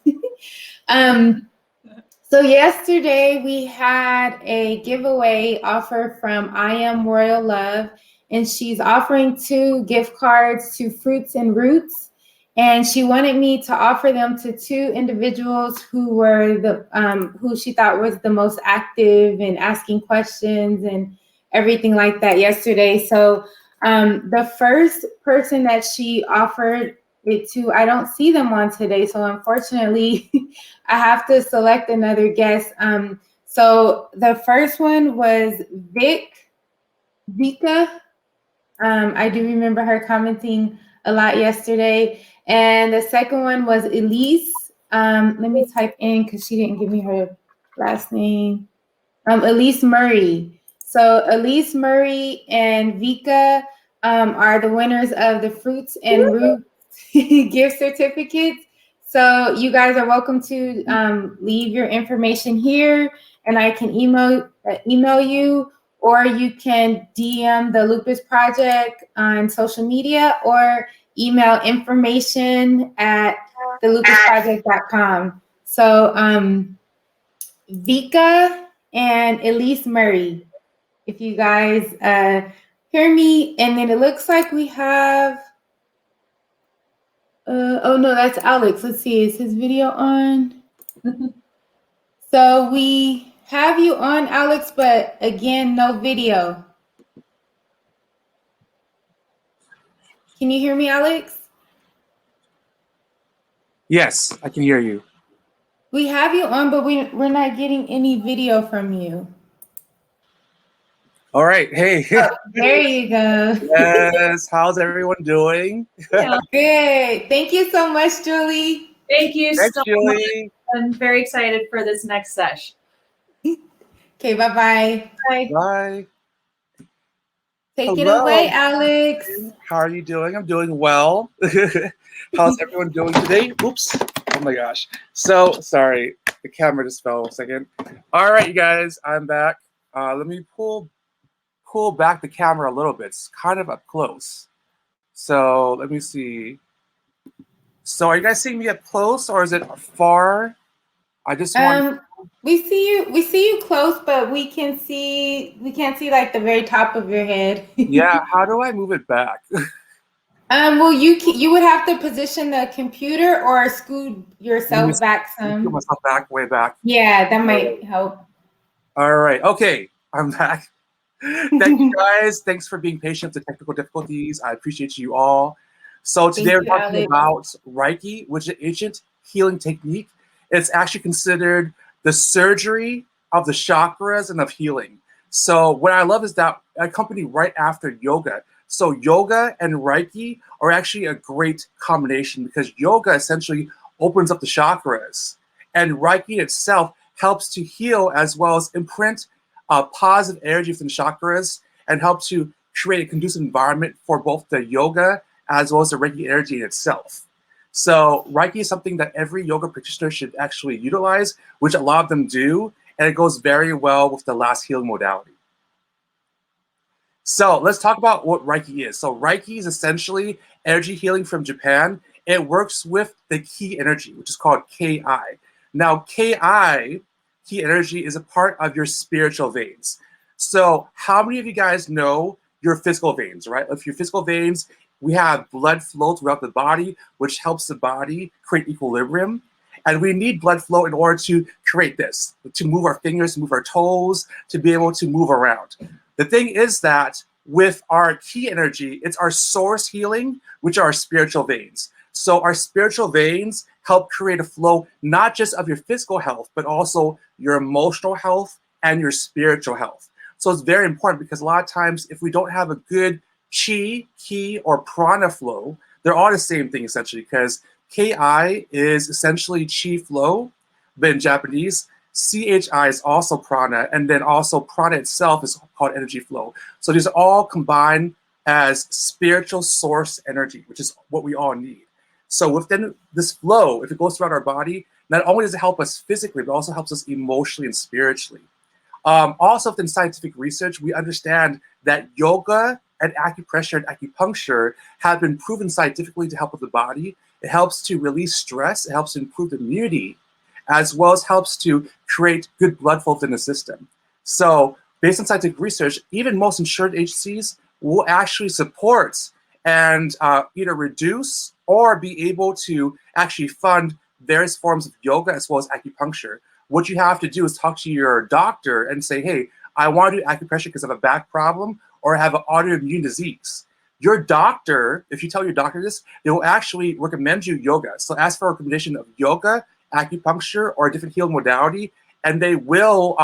So yesterday we had a giveaway offer from I Am Royal Love, and she's offering 2 gift cards to Fruits and Roots. And she wanted me to offer them to 2 individuals who were who she thought was the most active and asking questions and everything like that yesterday. So the first person that she offered it to, I don't see them on today. So unfortunately, I have to select another guest. So the first one was Vika. I do remember her commenting a lot yesterday. And the second one was Elise. Let me type in because she didn't give me her last name. Elise Murray. So Elise Murray and Vika are the winners of the Fruits and Roots gift certificates. So you guys are welcome to leave your information here, and I can email you, or you can DM the Lupus Project on social media, or email information@thelupusproject.com. So Vika and Elise Murray, if you guys hear me. And then it looks like we have oh no, that's Alex. Let's see, is his video on? So we have you on, Alex, but again, no video. Can you hear me, Alex? Yes, I can hear you. We have you on, but we're not getting any video from you. All right. Hey. Oh, there you go. Yes. How's everyone doing? Good. Thank you so much, Julie. Thank you Thanks, so Julie. much. I'm very excited for this next session. Okay, bye-bye. Bye. Bye. Take it Hello. away, Alex. How are you doing? I'm doing well. How's everyone doing today? Oops. Oh my gosh. So sorry. The camera just fell a second. All right, you guys. I'm back. Let me pull back the camera a little bit. It's kind of up close. So let me see. So are you guys seeing me up close, or is it far? I just want. We see you close, but we can't see like the very top of your head. Yeah. How do I move it back? Well, you would have to position the computer or scoot yourself back some. Scoot myself back, way back. Yeah, that might help. All right. Okay, I'm back. Thank you guys. Thanks for being patient with the technical difficulties. I appreciate you all. So today we're talking about Reiki, which is an ancient healing technique. It's actually considered the surgery of the chakras and of healing. So what I love is that I accompany right after yoga. So yoga and Reiki are actually a great combination because yoga essentially opens up the chakras, and Reiki itself helps to heal as well as imprint positive energy from the chakras and help to create a conducive environment for both the yoga as well as the Reiki energy in itself. So Reiki is something that every yoga practitioner should actually utilize, which a lot of them do, and it goes very well with the last healing modality. So let's talk about what Reiki is. So Reiki is essentially energy healing from Japan. It works with the ki energy, which is called Ki. Now Ki energy, is a part of your spiritual veins. So how many of you guys know your physical veins, right? If your physical veins, we have blood flow throughout the body, which helps the body create equilibrium. And we need blood flow in order to create this, to move our fingers, to move our toes, to be able to move around. The thing is that with our ki energy, it's our source healing, which are our spiritual veins. So our spiritual veins help create a flow, not just of your physical health, but also your emotional health and your spiritual health. So it's very important because a lot of times if we don't have a good chi, ki, or prana flow, they're all the same thing essentially, because Ki is essentially chi flow, but in Japanese, Chi is also prana, and then also prana itself is called energy flow. So these are all combined as spiritual source energy, which is what we all need. So within this flow, if it goes throughout our body, not only does it help us physically, but also helps us emotionally and spiritually. Also within scientific research, we understand that yoga and acupressure and acupuncture have been proven scientifically to help with the body. It helps to release stress, it helps to improve immunity, as well as helps to create good blood flow within the system. So based on scientific research, even most insurance agencies will actually support and either reduce or be able to actually fund various forms of yoga as well as acupuncture. What you have to do is talk to your doctor and say, hey, I want to do acupressure because I have a back problem or I have an autoimmune disease. Your doctor, if you tell your doctor this, they will actually recommend you yoga. So ask for a recommendation of yoga, acupuncture, or a different healing modality, and they will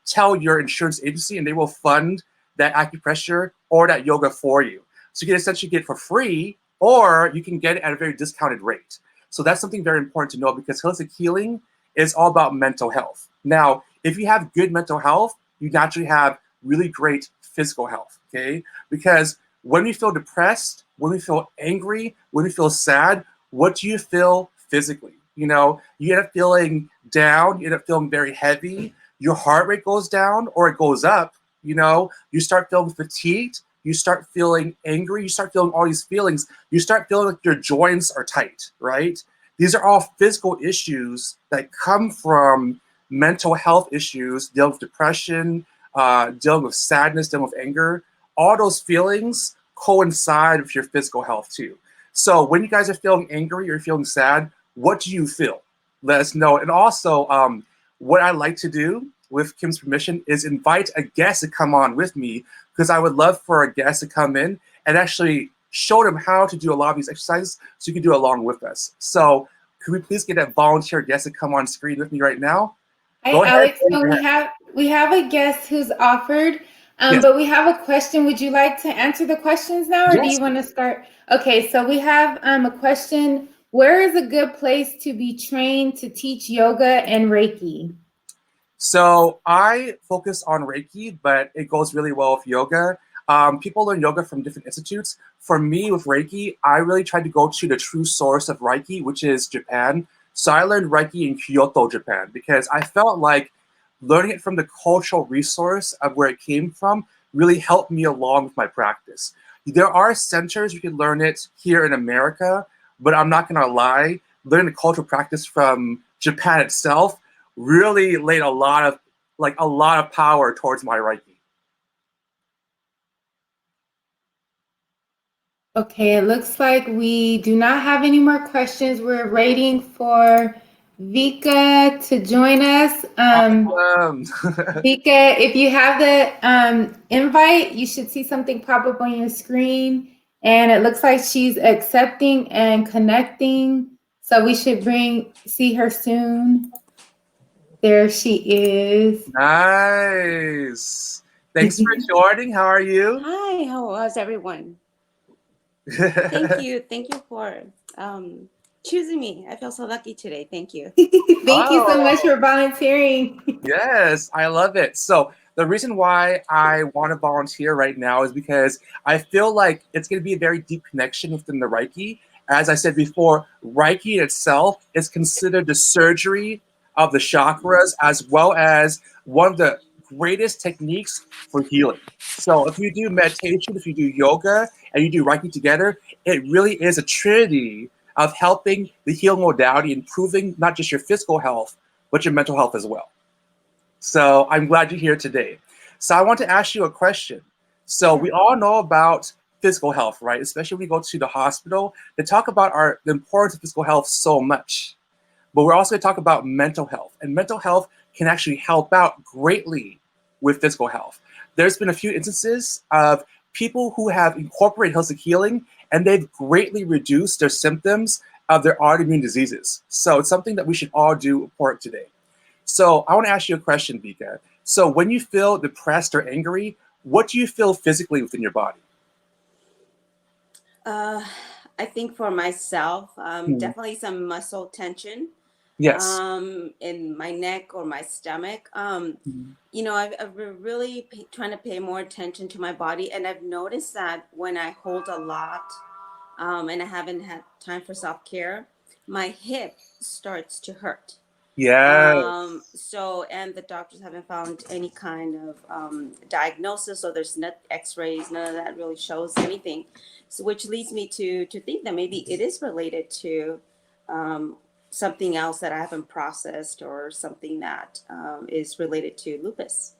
tell your insurance agency and they will fund that acupressure or that yoga for you. So you can essentially get it for free, or you can get it at a very discounted rate. So that's something very important to know, because holistic healing is all about mental health. Now, if you have good mental health, you naturally have really great physical health, okay? Because when we feel depressed, when we feel angry, when we feel sad, what do you feel physically? You know, you end up feeling down, you end up feeling very heavy, your heart rate goes down or it goes up, you know, you start feeling fatigued, you start feeling angry, you start feeling all these feelings, you start feeling like your joints are tight, right? These are all physical issues that come from mental health issues, dealing with depression, dealing with sadness, dealing with anger. All those feelings coincide with your physical health too. So when you guys are feeling angry or feeling sad, what do you feel? Let us know. And also, what I like to do, with Kim's permission, is invite a guest to come on with me, because I would love for a guest to come in and actually show them how to do a lot of these exercises so you can do it along with us. So could we please get a volunteer guest to come on screen with me right now? Hi, Go ahead. Alex. So we have a guest who's offered, Yes. but we have a question. Would you like to answer the questions now, or do you want to start? Okay, so we have a question. Where is a good place to be trained to teach yoga and Reiki? So I focus on Reiki, but it goes really well with yoga. People learn yoga from different institutes. For me, with Reiki, I really tried to go to the true source of Reiki, which is Japan. So I learned Reiki in Kyoto, Japan, because I felt like learning it from the cultural resource of where it came from really helped me along with my practice. There are centers you can learn it here in America, but I'm not gonna lie, learning the cultural practice from Japan itself really laid a lot of power towards my Reiki. Okay, it looks like we do not have any more questions. We're waiting for Vika to join us. Vika, if you have the invite, you should see something pop up on your screen. And it looks like she's accepting and connecting. So we should see her soon. There she is. Nice. Thanks for joining. How are you? Hi, how was everyone? Thank you. Thank you for choosing me. I feel so lucky today. Thank you. Thank you so much for volunteering. Yes, I love it. So the reason why I want to volunteer right now is because I feel like it's going to be a very deep connection within the Reiki. As I said before, Reiki itself is considered the surgery of the chakras, as well as one of the greatest techniques for healing. So if you do meditation, if you do yoga, and you do Reiki together, it really is a trinity of helping the healing modality, improving not just your physical health, but your mental health as well. So I'm glad you're here today. So I want to ask you a question. So we all know about physical health, right? Especially when we go to the hospital, they talk about the importance of physical health so much. But we're also going to talk about mental health. And mental health can actually help out greatly with physical health. There's been a few instances of people who have incorporated holistic healing, and they've greatly reduced their symptoms of their autoimmune diseases. So it's something that we should all do for today. So I want to ask you a question, Vika. So when you feel depressed or angry, what do you feel physically within your body? I think for myself, definitely some muscle tension. Yes. In my neck or my stomach. You know, I've been really trying to pay more attention to my body, and I've noticed that when I hold a lot, and I haven't had time for self-care, my hip starts to hurt. Yeah. So, and the doctors haven't found any kind of diagnosis, so there's not x-rays, none of that really shows anything. So, which leads me to think that maybe it is related to something else that I haven't processed, or something that is related to lupus.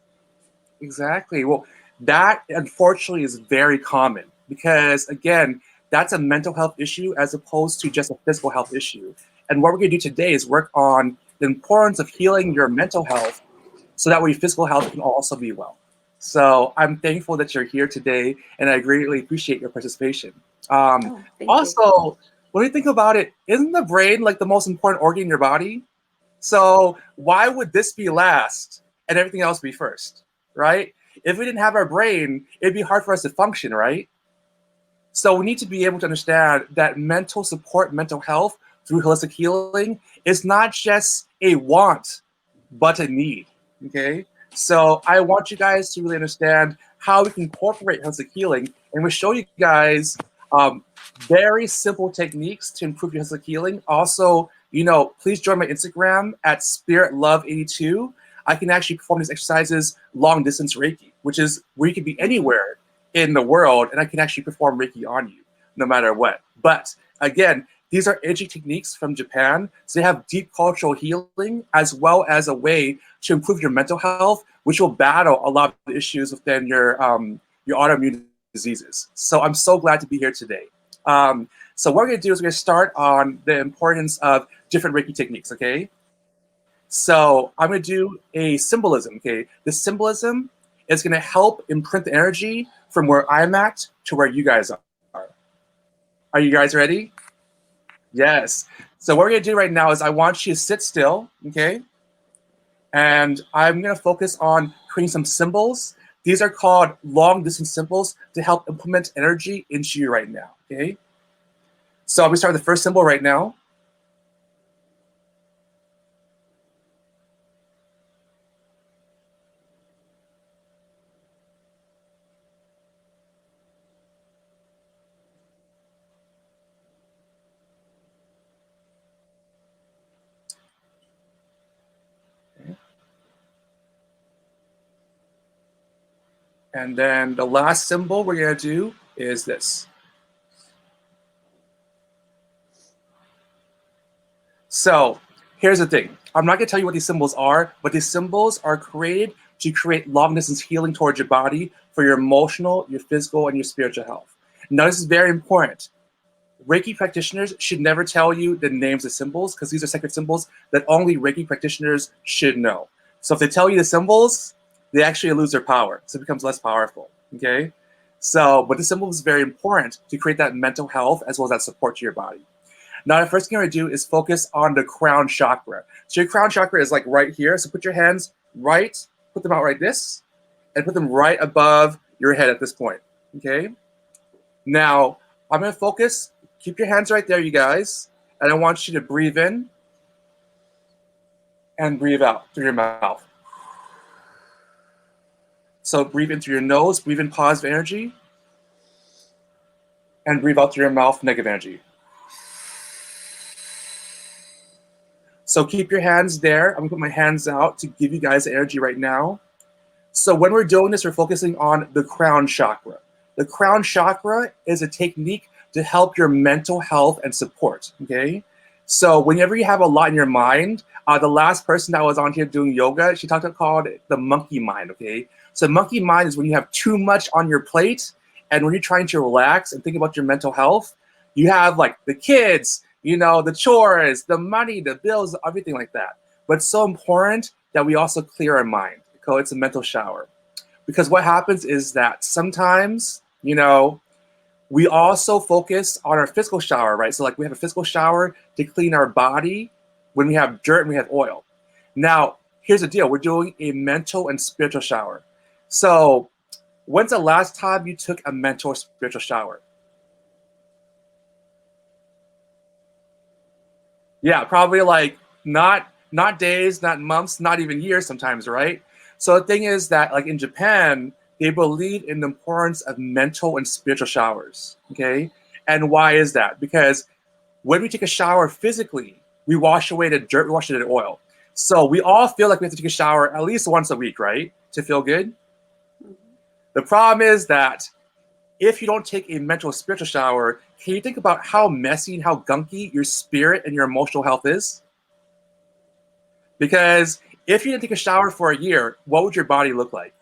Exactly. Well, that unfortunately is very common because, again, that's a mental health issue as opposed to just a physical health issue. And what we're going to do today is work on the importance of healing your mental health so that way physical health can also be well. So I'm thankful that you're here today, and I greatly appreciate your participation. Also, when you think about it, isn't the brain like the most important organ in your body? So why would this be last and everything else be first, right? If we didn't have our brain, it'd be hard for us to function, right? So we need to be able to understand that mental support, mental health through holistic healing is not just a want, but a need, okay? So I want you guys to really understand how we can incorporate holistic healing, and we'll show you guys very simple techniques to improve your holistic healing. Also, you know, please join my Instagram at SpiritLove82. I can actually perform these exercises long distance Reiki, which is where you can be anywhere in the world, and I can actually perform Reiki on you no matter what. But again, these are energy techniques from Japan, so they have deep cultural healing as well as a way to improve your mental health, which will battle a lot of the issues within your autoimmune diseases. So I'm so glad to be here today. So what we're going to do is we're going to start on the importance of different Reiki techniques, okay? So I'm going to do a symbolism, okay? The symbolism is going to help imprint the energy from where I'm at to where you guys are. Are you guys ready? Yes. So what we're going to do right now is I want you to sit still, okay? And I'm going to focus on creating some symbols. These are called long distance symbols to help implement energy into you right now, okay? So I'm going to start with the first symbol right now. And then the last symbol we're going to do is this. So here's the thing. I'm not going to tell you what these symbols are, but these symbols are created to create long distance healing towards your body for your emotional, your physical, and your spiritual health. Now, this is very important. Reiki practitioners should never tell you the names of symbols because these are sacred symbols that only Reiki practitioners should know. So if they tell you the symbols, they actually lose their power. So it becomes less powerful, okay? So, but the symbol is very important to create that mental health as well as that support to your body. Now, the first thing I'm going to do is focus on the crown chakra. So your crown chakra is like right here. So put your hands right, put them out like this, and put them right above your head at this point, okay? Now, I'm going to focus, keep your hands right there, you guys, and I want you to breathe in and breathe out through your mouth. So breathe in through your nose, breathe in positive energy, and breathe out through your mouth, negative energy. So keep your hands there. I'm gonna put my hands out to give you guys the energy right now. So when we're doing this, we're focusing on the crown chakra. The crown chakra is a technique to help your mental health and support, okay? So whenever you have a lot in your mind, the last person that was on here doing yoga, she called it the monkey mind, okay? So monkey mind is when you have too much on your plate, and when you're trying to relax and think about your mental health, you have like the kids, you know, the chores, the money, the bills, everything like that. But it's so important that we also clear our mind. So it's a mental shower. Because what happens is that sometimes, you know, we also focus on our physical shower, right? So like we have a physical shower to clean our body when we have dirt and we have oil. Now, here's the deal. We're doing a mental and spiritual shower. So when's the last time you took a mental or spiritual shower? Yeah, probably like not days, not months, not even years sometimes, right? So the thing is that like in Japan, they believe in the importance of mental and spiritual showers, okay? And why is that? Because when we take a shower physically, we wash away the dirt, we wash it in oil. So we all feel like we have to take a shower at least once a week, right? To feel good. The problem is that if you don't take a mental spiritual shower, can you think about how messy and how gunky your spirit and your emotional health is? Because if you didn't take a shower for a year, what would your body look like?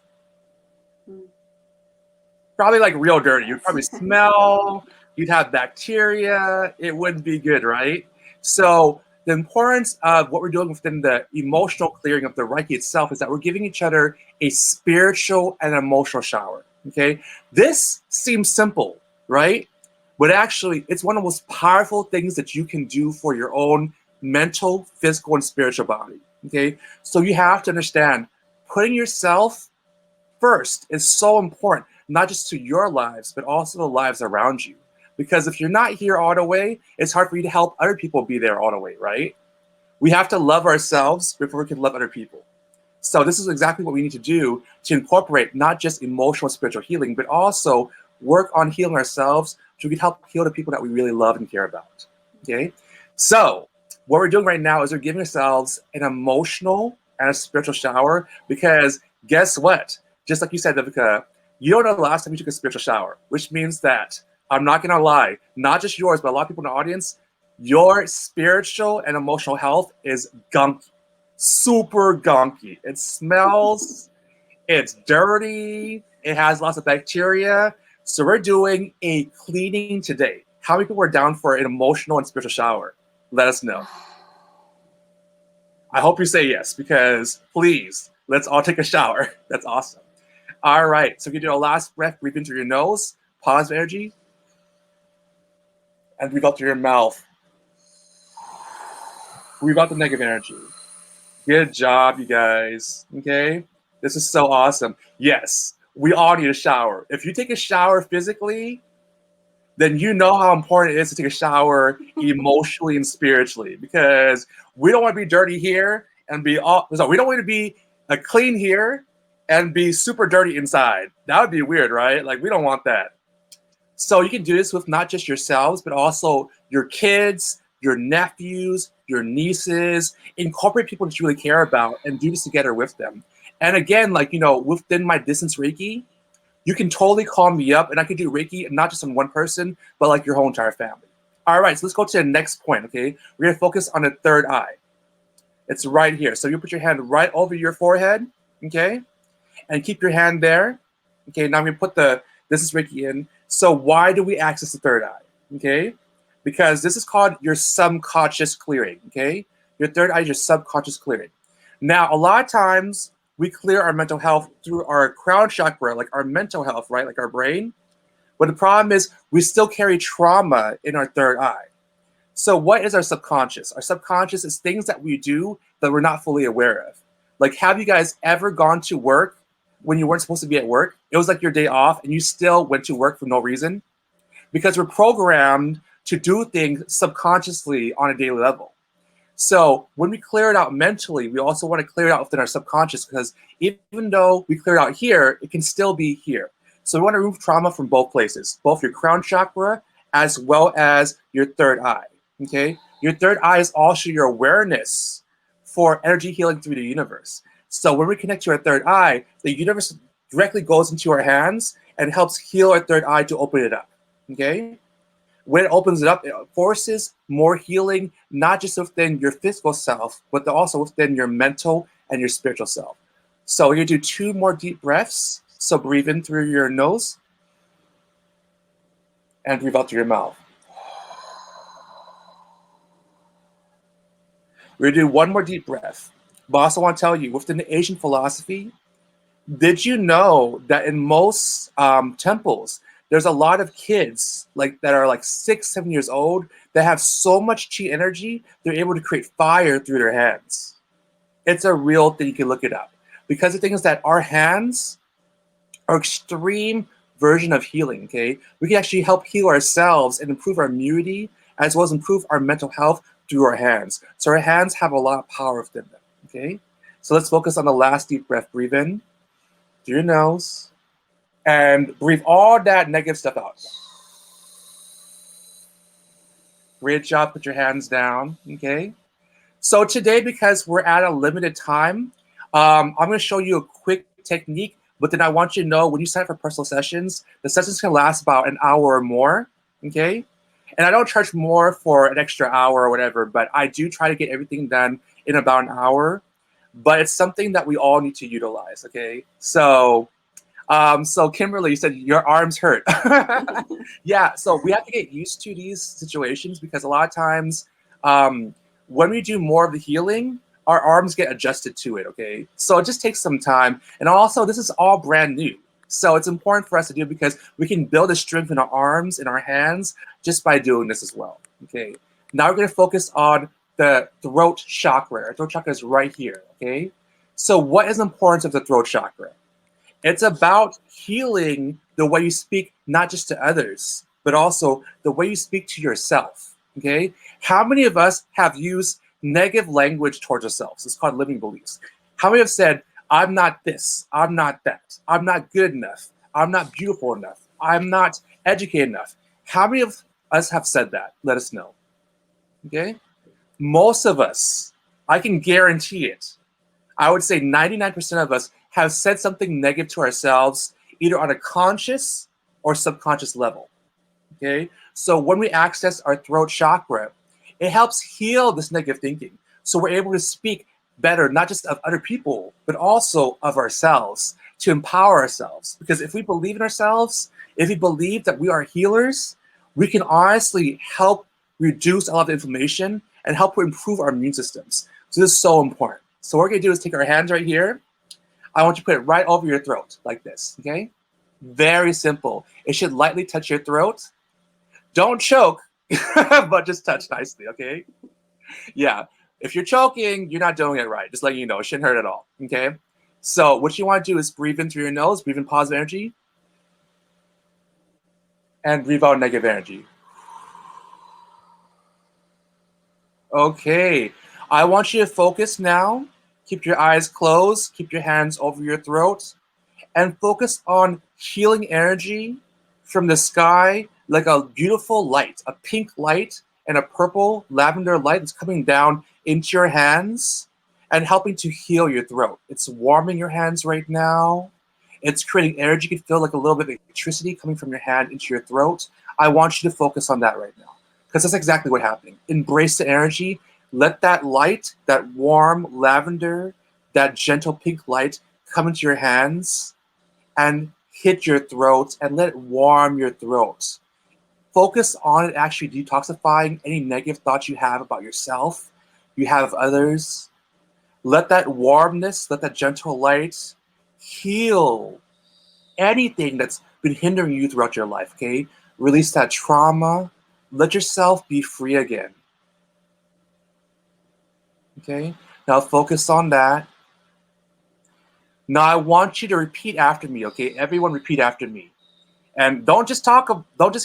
Probably like real dirty. You'd probably smell, you'd have bacteria, it wouldn't be good, right? So the importance of what we're doing within the emotional clearing of the Reiki itself is that we're giving each other a spiritual and emotional shower, okay? This seems simple, right? But actually, it's one of the most powerful things that you can do for your own mental, physical, and spiritual body, okay? So you have to understand, putting yourself first is so important, not just to your lives, but also the lives around you. Because if you're not here all the way, it's hard for you to help other people be there all the way, right? We have to love ourselves before we can love other people. So this is exactly what we need to do to incorporate not just emotional spiritual healing, but also work on healing ourselves so we can help heal the people that we really love and care about, okay? So what we're doing right now is we're giving ourselves an emotional and a spiritual shower because guess what? Just like you said, Devika, you don't know the last time you took a spiritual shower, which means that, I'm not gonna lie, not just yours, but a lot of people in the audience, your spiritual and emotional health is gunky, super gunky. It smells, it's dirty, it has lots of bacteria. So we're doing a cleaning today. How many people are down for an emotional and spiritual shower? Let us know. I hope you say yes, because please, let's all take a shower. That's awesome. All right, so if you do a last breath, breathe in through your nose, pause energy, and breathe out through your mouth. Breathe out the negative energy. Good job, you guys, okay? This is so awesome. Yes, we all need a shower. If you take a shower physically, then you know how important it is to take a shower emotionally and spiritually, because we don't want to be dirty here and be all, so we don't want to be clean here and be super dirty inside. That would be weird, right? Like, we don't want that. So you can do this with not just yourselves, but also your kids, your nephews, your nieces. Incorporate people that you really care about and do this together with them. And again, like, you know, within my distance Reiki, you can totally call me up and I can do Reiki, not just on one person, but like your whole entire family. All right, so let's go to the next point, okay? We're gonna focus on the third eye. It's right here. So you put your hand right over your forehead, okay? And keep your hand there. Okay, now I'm gonna put this is Reiki in. So why do we access the third eye? Okay, because this is called your subconscious clearing. Okay, your third eye is your subconscious clearing. Now, a lot of times we clear our mental health through our crown chakra, like our mental health, right? Like our brain. But the problem is we still carry trauma in our third eye. So what is our subconscious? Our subconscious is things that we do that we're not fully aware of. Like, have you guys ever gone to work when you weren't supposed to be at work? It was like your day off and you still went to work for no reason? Because we're programmed to do things subconsciously on a daily level. So when we clear it out mentally, we also want to clear it out within our subconscious, because even though we clear it out here, it can still be here. So we want to remove trauma from both places, both your crown chakra as well as your third eye, okay? Your third eye is also your awareness for energy healing through the universe. So when we connect to our third eye, the universe directly goes into our hands and helps heal our third eye to open it up, okay? When it opens it up, it forces more healing, not just within your physical self, but also within your mental and your spiritual self. So we're gonna do 2 more deep breaths. So breathe in through your nose and breathe out through your mouth. We're gonna do 1 more deep breath. But I also want to tell you, within the Asian philosophy, did you know that in most temples, there's a lot of kids that are like 6, 7 years old that have so much chi energy, they're able to create fire through their hands. It's a real thing, you can look it up. Because the thing is that our hands are extreme version of healing, okay? We can actually help heal ourselves and improve our immunity, as well as improve our mental health through our hands. So our hands have a lot of power within them, okay? So let's focus on the last deep breath. Breathe in through your nose and breathe all that negative stuff out. Great job. Put your hands down, okay? So today, because we're at a limited time, I'm going to show you a quick technique, but then I want you to know when you sign up for personal sessions, the sessions can last about an hour or more, okay? And I don't charge more for an extra hour or whatever, but I do try to get everything done in about an hour. But it's something that we all need to utilize, okay? So Kimberly said your arms hurt. Yeah, so we have to get used to these situations because a lot of times when we do more of the healing, our arms get adjusted to it, okay? So it just takes some time. And also, this is all brand new. So it's important for us to do because we can build a strength in our arms and our hands just by doing this as well, okay? Now we're going to focus on the throat chakra. Our throat chakra is right here, okay? So what is the importance of the throat chakra? It's about healing the way you speak, not just to others, but also the way you speak to yourself, okay? How many of us have used negative language towards ourselves? It's called limiting beliefs. How many have said, I'm not this, I'm not that, I'm not good enough, I'm not beautiful enough, I'm not educated enough? How many of us have said that? Let us know, okay? Most of us, I can guarantee it. I would say 99% of us have said something negative to ourselves, either on a conscious or subconscious level, okay? So when we access our throat chakra, it helps heal this negative thinking. So we're able to speak better, not just of other people, but also of ourselves, to empower ourselves. Because if we believe in ourselves, if we believe that we are healers, we can honestly help reduce a lot of inflammation and help improve our immune systems. So this is so important. So what we're gonna do is take our hands right here. I want you to put it right over your throat, like this, okay? Very simple. It should lightly touch your throat. Don't choke, but just touch nicely, okay? Yeah, if you're choking, you're not doing it right. Just letting you know, it shouldn't hurt at all, okay? So what you want to do is breathe in through your nose, breathe in positive energy, and breathe out negative energy. Okay, I want you to focus now. Keep your eyes closed, keep your hands over your throat, and focus on healing energy from the sky, like a beautiful light, a pink light and a purple lavender light that's coming down into your hands and helping to heal your throat. It's warming your hands right now. It's creating energy. You can feel like a little bit of electricity coming from your hand into your throat. I want you to focus on that right now because that's exactly what's happening. Embrace the energy. Let that light, that warm lavender, that gentle pink light come into your hands and hit your throat and let it warm your throat. Focus on it actually detoxifying any negative thoughts you have about yourself, you have of others. Let that warmness, let that gentle light heal anything that's been hindering you throughout your life, okay? Release that trauma. Let yourself be free again. Okay? Now focus on that. Now I want you to repeat after me, okay? Everyone repeat after me. And don't just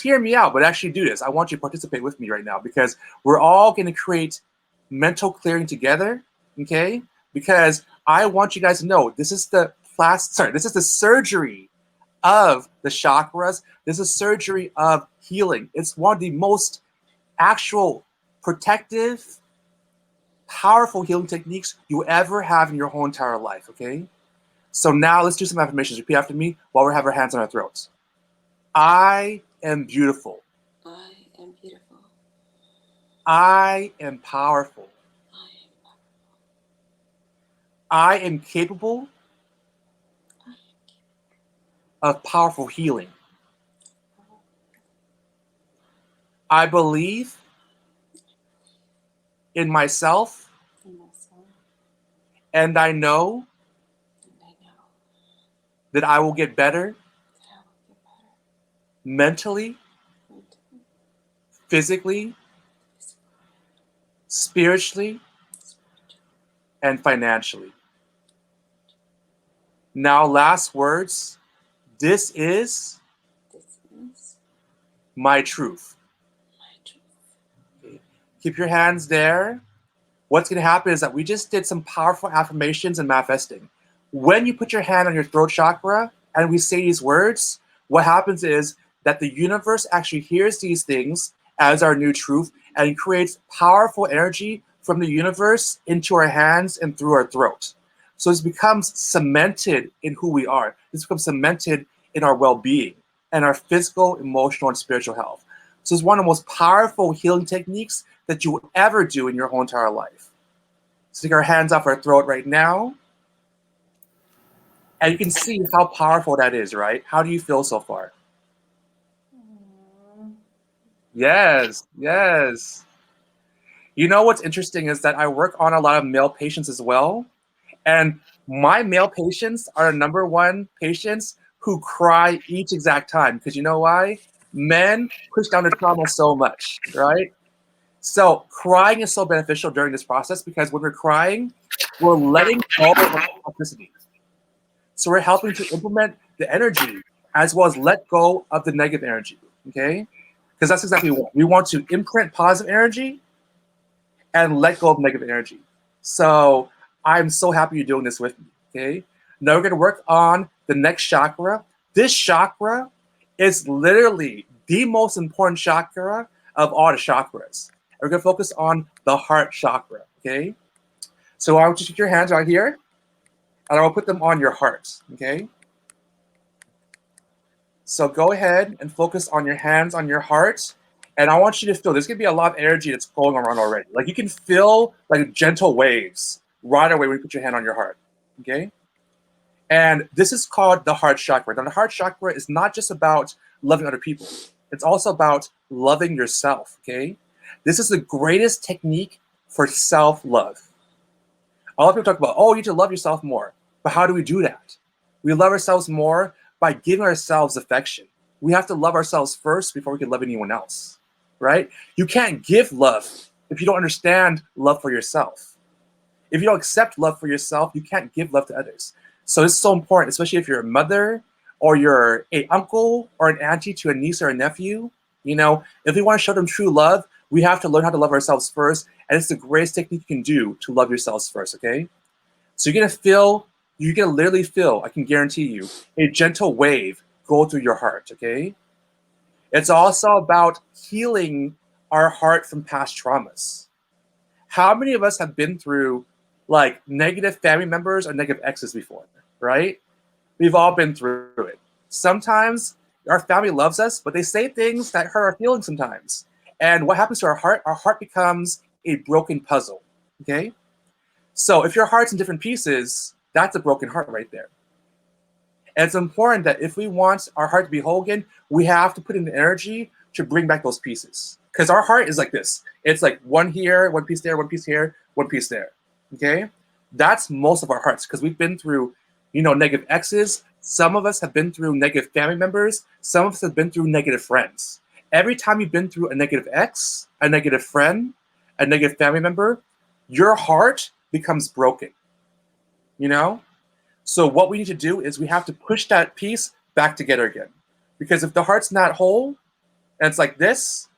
hear me out, but actually do this. I want you to participate with me right now because we're all going to create mental clearing together, okay? Because I want you guys to know this is the surgery of the chakras. This is surgery of healing. It's one of the most actual protective, powerful healing techniques you ever have in your whole entire life, okay? So now let's do some affirmations. Repeat after me while we have our hands on our throats. I am beautiful. I am beautiful. I am powerful. I am capable of powerful healing. I believe in myself, and I know that I will get better mentally, physically, spiritually, and financially. Now, last words. This is my truth. Okay. Keep your hands there. What's going to happen is that we just did some powerful affirmations and manifesting. When you put your hand on your throat chakra and we say these words, what happens is that the universe actually hears these things as our new truth and creates powerful energy from the universe into our hands and through our throat. So this becomes cemented in who we are. This becomes cemented in our well-being and our physical, emotional, and spiritual health. So it's one of the most powerful healing techniques that you will ever do in your whole entire life. So take our hands off our throat right now. And you can see how powerful that is, right? How do you feel so far? Yes, yes. You know what's interesting is that I work on a lot of male patients as well. And my male patients are the number one patients who cry each exact time. Because you know why? Men push down their trauma so much, right? So crying is so beneficial during this process because when we're crying, we're letting go of toxicity. So we're helping to implement the energy as well as let go of the negative energy, okay? Because that's exactly what we want. We want to imprint positive energy and let go of negative energy. So I'm so happy you're doing this with me, okay? Now we're gonna work on the next chakra. This chakra is literally the most important chakra of all the chakras. We're gonna focus on the heart chakra, okay? So I want you to take your hands right here, and I will put them on your heart, okay? So go ahead and focus on your hands on your heart, and I want you to feel, there's gonna be a lot of energy that's going around already. Like you can feel like gentle waves right away when you put your hand on your heart, okay? And this is called the heart chakra. Now the heart chakra is not just about loving other people. It's also about loving yourself, okay? This is the greatest technique for self-love. A lot of people talk about, oh, you need to love yourself more. But how do we do that? We love ourselves more by giving ourselves affection. We have to love ourselves first before we can love anyone else, right? You can't give love if you don't understand love for yourself. If you don't accept love for yourself, you can't give love to others. So it's so important, especially if you're a mother or you're an uncle or an auntie to a niece or a nephew. You know, if we want to show them true love, we have to learn how to love ourselves first. And it's the greatest technique you can do to love yourselves first, okay? So you're gonna literally feel, I can guarantee you, a gentle wave go through your heart, okay? It's also about healing our heart from past traumas. How many of us have been through like negative family members or negative exes before, right? We've all been through it. Sometimes our family loves us, but they say things that hurt our feelings sometimes. And what happens to our heart? Our heart becomes a broken puzzle, okay? So if your heart's in different pieces, that's a broken heart right there. And it's important that if we want our heart to be whole again, we have to put in the energy to bring back those pieces. Because our heart is like this. It's like one here, one piece there, one piece here, one piece there, okay? That's most of our hearts because we've been through, you know, negative exes. Some of us have been through negative family members. Some of us have been through negative friends. Every time you've been through a negative ex, a negative friend, a negative family member, your heart becomes broken, you know? So what we need to do is we have to push that piece back together again. Because if the heart's not whole, and it's like this,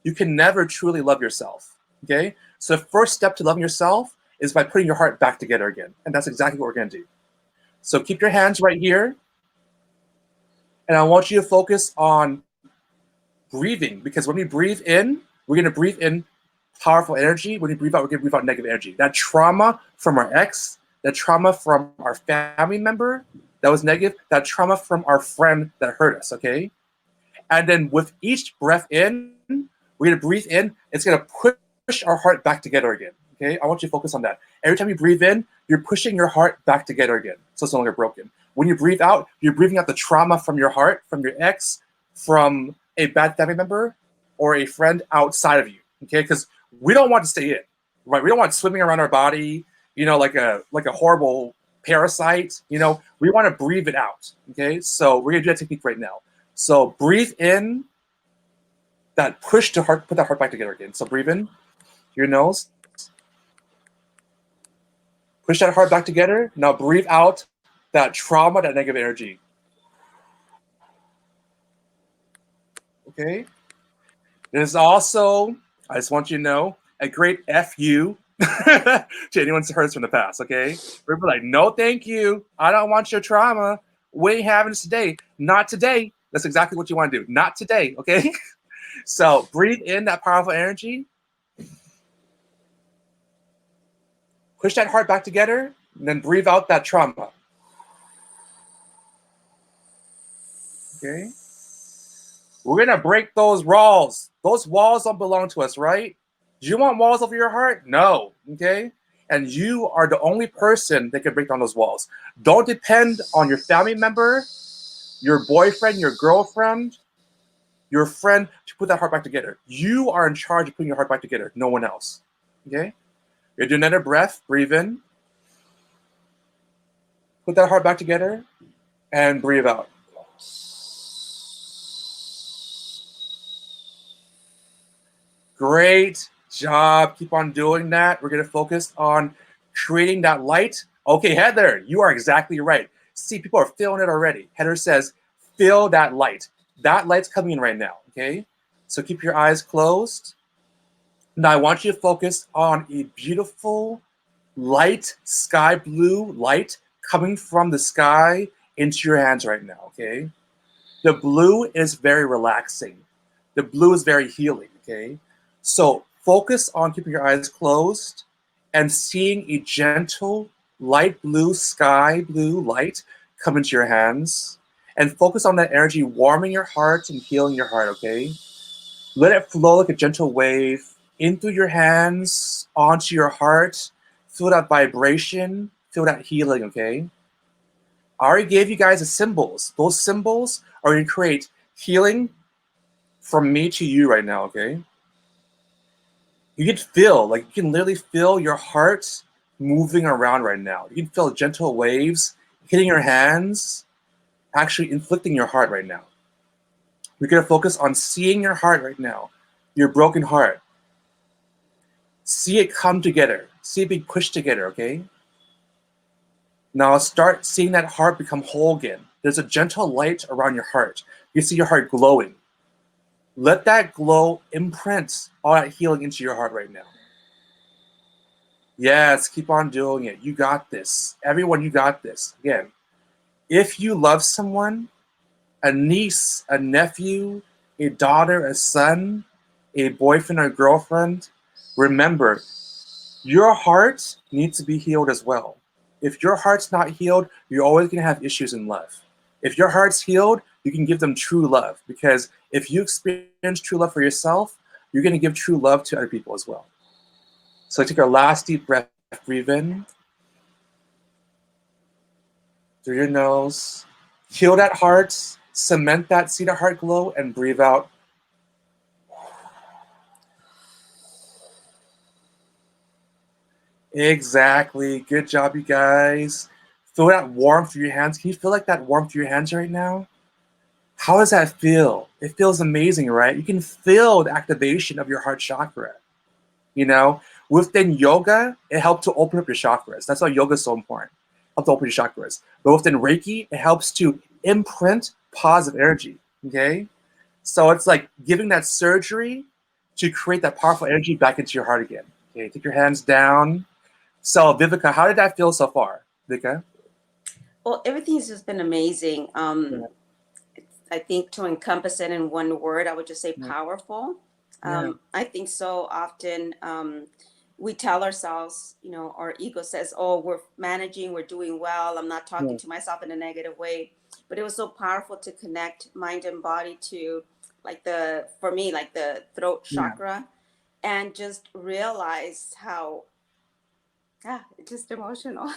you can never truly love yourself, okay? So the first step to loving yourself is by putting your heart back together again. And that's exactly what we're gonna do. So keep your hands right here. And I want you to focus on breathing, because when we breathe in, we're gonna breathe in powerful energy. When we breathe out, we're gonna breathe out negative energy. That trauma from our ex, that trauma from our family member that was negative, that trauma from our friend that hurt us, okay? And then with each breath in, we're gonna breathe in, it's gonna push our heart back together again, okay? I want you to focus on that. Every time you breathe in, you're pushing your heart back together again, so it's no longer broken. When you breathe out, you're breathing out the trauma from your heart, from your ex, from a bad family member, or a friend outside of you, okay? Because we don't want to stay in, right? We don't want swimming around our body, you know, like a horrible parasite, you know? We want to breathe it out, okay? So we're gonna do that technique right now. So breathe in, that push to heart, put that heart back together again. So breathe in your nose. Push that heart back together. Now breathe out that trauma, that negative energy. Okay? There's also I just want you to know a great FU to anyone who's heard this from the past, okay? We're like, no, thank you. I don't want your trauma. We ain't having this today. Not today. That's exactly what you want to do. Not today, okay? So breathe in that powerful energy. Push that heart back together, and then breathe out that trauma. Okay? We're going to break those walls. Those walls don't belong to us, right? Do you want walls over your heart? No, okay? And you are the only person that can break down those walls. Don't depend on your family member, your boyfriend, your girlfriend, your friend to put that heart back together. You are in charge of putting your heart back together, no one else, okay? You're doing another breath, breathe in. Put that heart back together and breathe out. Great job. Keep on doing that. We're going to focus on creating that light. Okay, Heather, you are exactly right. See, people are feeling it already. Heather says, feel that light. That light's coming in right now, okay? So keep your eyes closed. Now I want you to focus on a beautiful light, sky blue light coming from the sky into your hands right now, okay? The blue is very relaxing. The blue is very healing, okay? So focus on keeping your eyes closed and seeing a gentle light blue, sky blue light come into your hands. And focus on that energy warming your heart and healing your heart, okay? Let it flow like a gentle wave in through your hands, onto your heart. Feel that vibration, feel that healing, okay? I already gave you guys the symbols. Those symbols are going to create healing from me to you right now, okay? You can feel, like you can literally feel your heart moving around right now. You can feel gentle waves hitting your hands, actually inflicting your heart right now. We're going to focus on seeing your heart right now, your broken heart. See it come together. See it be pushed together, okay? Now start seeing that heart become whole again. There's a gentle light around your heart. You see your heart glowing. Let that glow imprint all that healing into your heart right now. Yes, keep on doing it. You got this. Everyone, you got this. Again, if you love someone, a niece, a nephew, a daughter, a son, a boyfriend or girlfriend, remember, your heart needs to be healed as well. If your heart's not healed, you're always going to have issues in love. If your heart's healed, you can give them true love, because if you experience true love for yourself, you're going to give true love to other people as well. So take our last deep breath, breathe in through your nose, heal that heart, cement that, see the heart glow, and breathe out. Exactly. Good job, you guys. Feel that warmth through your hands. Can you feel like that warmth through your hands right now? How does that feel? It feels amazing, right? You can feel the activation of your heart chakra. You know, within yoga, it helps to open up your chakras. That's why yoga is so important. Helps to open your chakras. But within Reiki, it helps to imprint positive energy. Okay? So it's like giving that surgery to create that powerful energy back into your heart again. Okay, take your hands down. So Viveka, how did that feel so far? Viveka? Well, everything's just been amazing. I think to encompass it in one word, I would just say powerful. I think so often we tell ourselves, you know, our ego says, oh, we're managing, we're doing well. I'm not talking to myself in a negative way. But it was so powerful to connect mind and body to for me, the throat chakra, and just realize how, it's just emotional.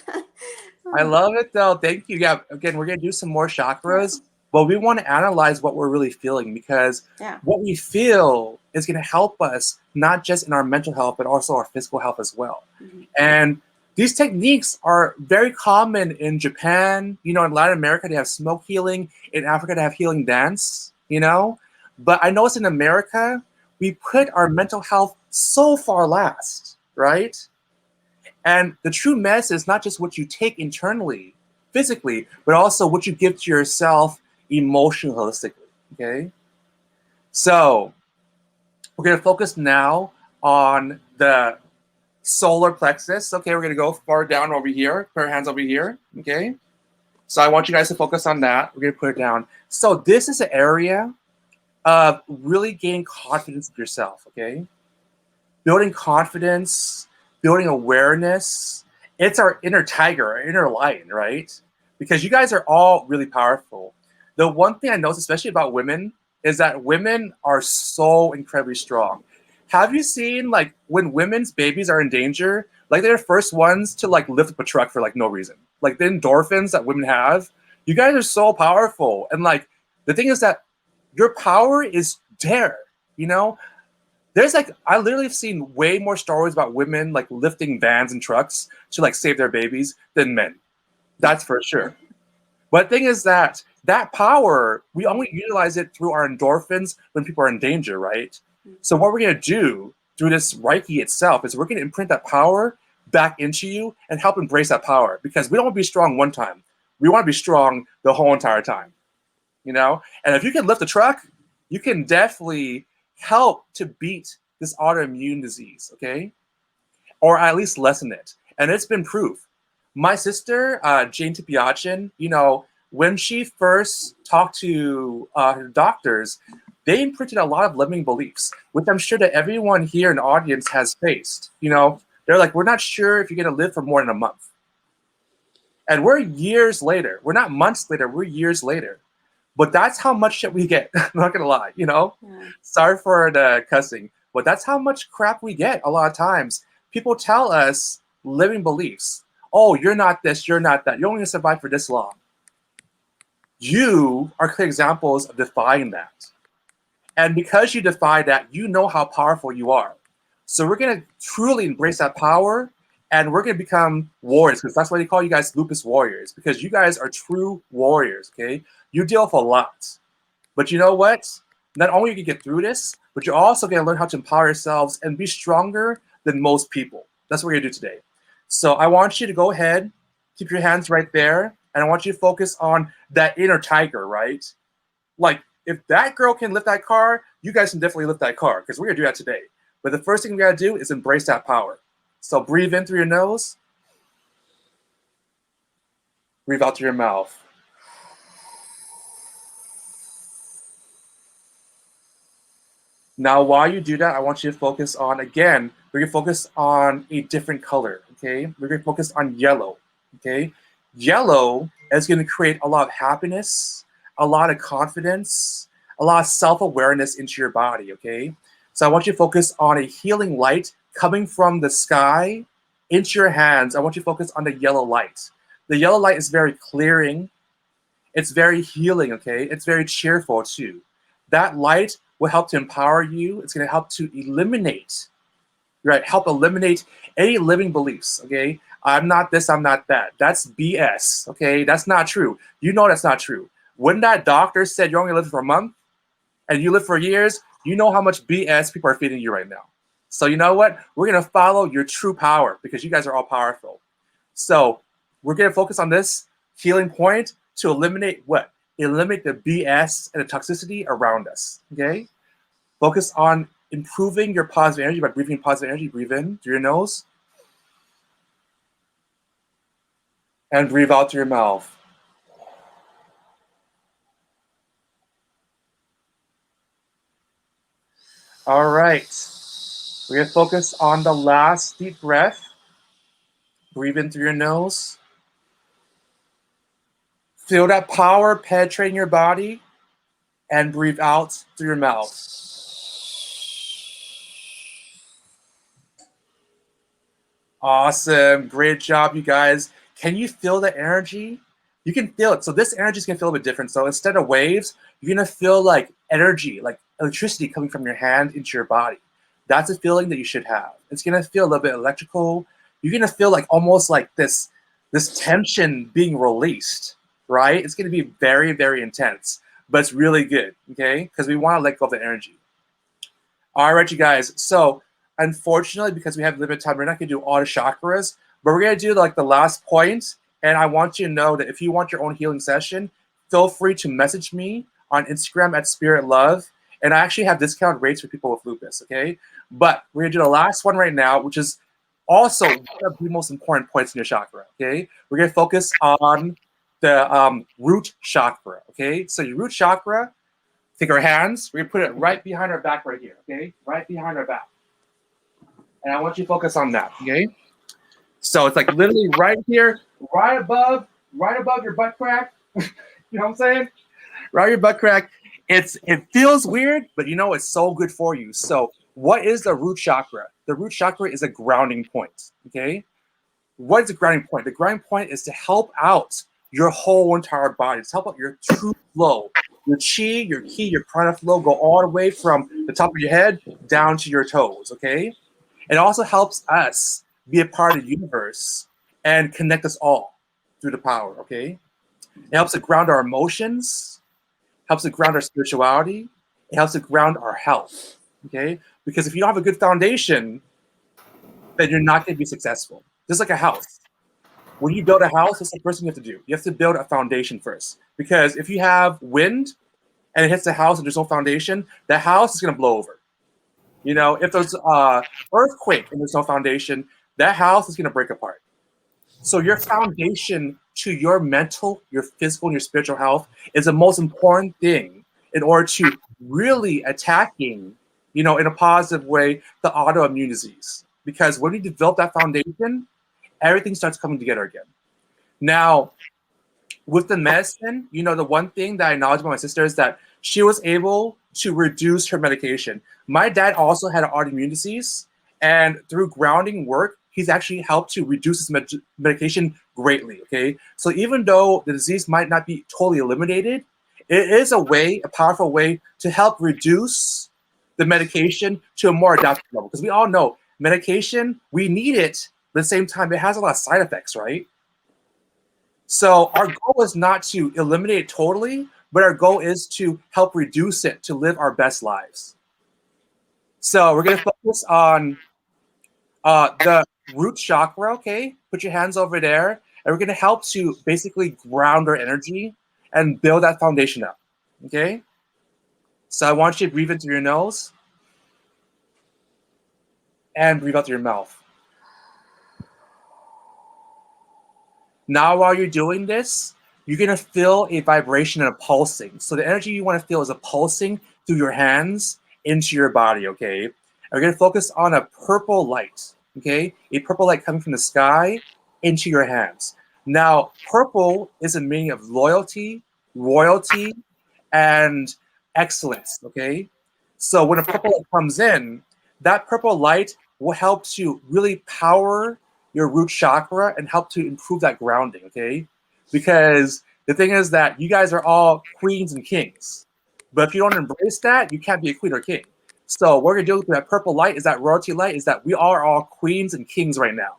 I love it though. Thank you. Yeah, again, we're going to do some more chakras, but we want to analyze what we're really feeling, because what we feel is going to help us not just in our mental health, but also our physical health as well. And these techniques are very common in Japan. You know, in Latin America, they have smoke healing. In Africa, they have healing dance, you know. But I notice in America, we put our mental health so far last, right? And the true medicine is not just what you take internally, physically, but also what you give to yourself emotionally, holistically, okay? So we're going to focus now on the solar plexus. Okay, we're going to go far down over here. Put our hands over here. Okay. So I want you guys to focus on that. We're going to put it down. So this is an area of really gaining confidence in yourself. Okay. Building confidence, building awareness. It's our inner tiger, our inner lion, right? Because you guys are all really powerful. The one thing I notice, especially about women, is that women are so incredibly strong. Have you seen, like, when women's babies are in danger, like, they're the first ones to, like, lift up a truck for, like, no reason? Like, the endorphins that women have, you guys are so powerful. And, like, the thing is that your power is there, you know? There's, like, I literally have seen way more stories about women, like, lifting vans and trucks to, like, save their babies than men. That's for sure. But the thing is that power, we only utilize it through our endorphins when people are in danger, right? So what we're going to do through this Reiki itself is we're going to imprint that power back into you and help embrace that power, because we don't want to be strong one time. We want to be strong the whole entire time, you know? And if you can lift a truck, you can definitely help to beat this autoimmune disease, okay? Or at least lessen it. And it's been proved. My sister, Jane Tiphayachan, you know, when she first talked to her doctors, they imprinted a lot of limiting beliefs, which I'm sure that everyone here in the audience has faced. You know, they're like, we're not sure if you're going to live for more than a month. And we're years later. We're not months later. We're years later. But that's how much shit we get. I'm not going to lie, you know? Yeah. Sorry for the cussing. But that's how much crap we get a lot of times. People tell us limiting beliefs. Oh, you're not this, you're not that. You're only going to survive for this long. You are clear examples of defying that. And because you defy that, you know how powerful you are. So we're going to truly embrace that power, and we're going to become warriors, because that's why they call you guys Lupus warriors, because you guys are true warriors, okay? You deal with a lot. But you know what? Not only can you get through this, but you're also going to learn how to empower yourselves and be stronger than most people. That's what we're going to do today. So I want you to go ahead, keep your hands right there, and I want you to focus on that inner tiger, right? Like, if that girl can lift that car, you guys can definitely lift that car, because we're going to do that today. But the first thing we got to do is embrace that power. So breathe in through your nose. Breathe out through your mouth. Now, while you do that, I want you to focus on, again, we're going to focus on a different color, okay? We're going to focus on yellow, okay? Yellow is going to create a lot of happiness, a lot of confidence, a lot of self-awareness into your body, okay? So I want you to focus on a healing light coming from the sky into your hands. I want you to focus on the yellow light. The yellow light is very clearing. It's very healing, okay? It's very cheerful too. That light will help to empower you. It's going to help to eliminate, right? Help eliminate any limiting beliefs, okay? I'm not this, I'm not that. That's BS, okay? That's not true. You know that's not true. When that doctor said you're only living for a month and you live for years, you know how much BS people are feeding you right now. So you know what? We're going to follow your true power, because you guys are all powerful. So we're going to focus on this healing point to eliminate what? Eliminate the BS and the toxicity around us, okay? Focus on improving your positive energy by breathing positive energy. Breathe in through your nose. And breathe out through your mouth. All right. We're going to focus on the last deep breath. Breathe in through your nose. Feel that power penetrating your body. And breathe out through your mouth. Awesome. Great job, you guys. Can you feel the energy? You can feel it. So this energy is going to feel a bit different. So instead of waves, you're going to feel like energy, like electricity coming from your hand into your body. That's a feeling that you should have. It's going to feel a little bit electrical. You're going to feel like almost like this tension being released, right? It's going to be very, very intense, but it's really good, okay? Because we want to let go of the energy. All right, you guys. So unfortunately, because we have limited time, we're not going to do all the chakras, but we're going to do like the last point. And I want you to know that if you want your own healing session, feel free to message me on Instagram at Spirit Love, And I actually have discount rates for people with lupus, okay? But we're gonna do the last one right now, which is also one of the most important points in your chakra, okay? We're gonna focus on the root chakra, okay? So your root chakra, take our hands, we're gonna put it right behind our back right here, okay? Right behind our back. And I want you to focus on that, okay? So it's like literally right here, right above your butt crack. You know what I'm saying? Right your butt crack. It feels weird, but you know it's so good for you. So what is the root chakra? The root chakra is a grounding point, okay? What is the grounding point? The grounding point is to help out your whole entire body. To help out your true flow. Your chi, your ki, your prana flow go all the way from the top of your head down to your toes, okay? It also helps us be a part of the universe and connect us all through the power, okay? It helps to ground our emotions, helps to ground our spirituality, it helps to ground our health, okay? Because if you don't have a good foundation, then you're not going to be successful. Just like a house. When you build a house, what's the first thing you have to do? You have to build a foundation first. Because if you have wind and it hits the house and there's no foundation, the house is going to blow over. You know, if there's an earthquake and there's no foundation, that house is going to break apart. So your foundation to your mental, your physical, and your spiritual health is the most important thing in order to really attacking, you know, in a positive way, the autoimmune disease. Because when you develop that foundation, everything starts coming together again. Now, with the medicine, you know, the one thing that I acknowledge about my sister is that she was able to reduce her medication. My dad also had an autoimmune disease, and through grounding work, he's actually helped to reduce his medication greatly, okay? So even though the disease might not be totally eliminated, it is a way, a powerful way to help reduce the medication to a more adaptive level. Because we all know medication, we need it, but at the same time, it has a lot of side effects, right? So our goal is not to eliminate it totally, but our goal is to help reduce it to live our best lives. So we're going to focus on the root chakra, okay? Put your hands over there, and we're going to help to basically ground our energy and build that foundation up, okay? So I want you to breathe into your nose and breathe out through your mouth. Now, while you're doing this, you're going to feel a vibration and a pulsing. So the energy you want to feel is a pulsing through your hands into your body, okay? And we're going to focus on a purple light, okay? A purple light coming from the sky into your hands. Now, purple is a meaning of loyalty, royalty, and excellence, okay? So when a purple light comes in, that purple light will help to really power your root chakra and help to improve that grounding, okay? Because the thing is that you guys are all queens and kings. But if you don't embrace that, you can't be a queen or king. So what we're going to do with that purple light is that royalty light is that we are all queens and kings right now.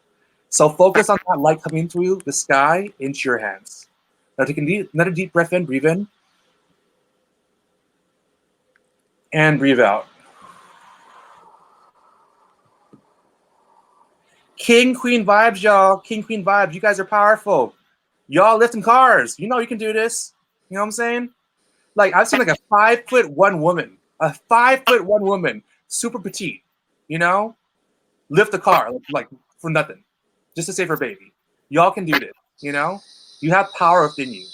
So focus on that light coming through the sky into your hands. Now take another deep breath in, breathe in. And breathe out. King, queen vibes, y'all. King, queen vibes. You guys are powerful. Y'all lifting cars. You know you can do this. You know what I'm saying? Like, I've seen like a 5'1" woman. A 5'1" woman. Super petite. You know? Lift the car. Like for nothing. Just to save her baby. Y'all can do this. You know? You have power within you.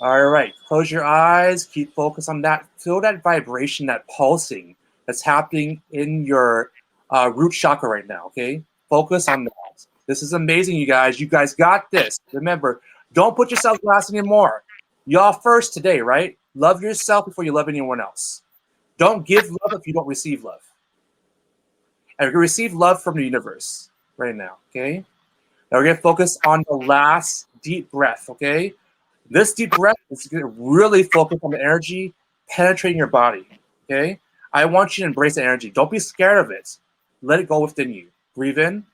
All right. Close your eyes. Keep focus on that. Feel that vibration, that pulsing that's happening in your root chakra right now, okay? Focus on that. This is amazing, you guys. You guys got this. Remember, don't put yourself last anymore. Y'all first today, right? Love yourself before you love anyone else. Don't give love if you don't receive love. And we're going to receive love from the universe right now, okay? Now we're going to focus on the last deep breath, okay? This deep breath is going to really focus on the energy penetrating your body, okay? I want you to embrace the energy. Don't be scared of it. Let it go within you. Breathe in.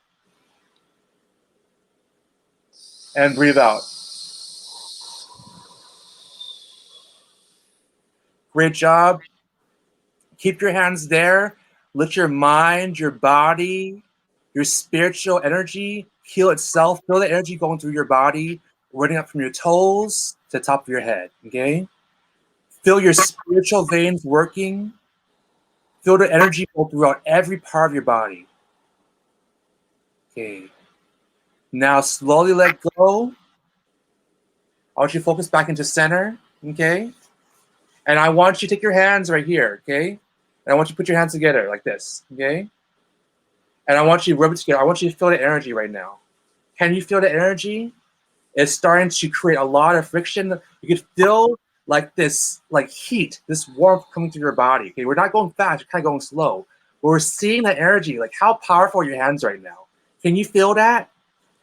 And breathe out. Great job. Keep your hands there. Let your mind, your body, your spiritual energy heal itself. Feel the energy going through your body, running up from your toes to the top of your head, okay? Feel your spiritual veins working. Feel the energy go throughout every part of your body. Okay. Now slowly let go. I want you to focus back into center, okay? And I want you to take your hands right here, okay? And I want you to put your hands together like this, okay? And I want you to rub it together. I want you to feel the energy right now. Can you feel the energy? It's starting to create a lot of friction. You can feel like this, like heat, this warmth coming through your body, okay? We're not going fast, we're kind of going slow. But we're seeing that energy, like how powerful are your hands right now? Can you feel that?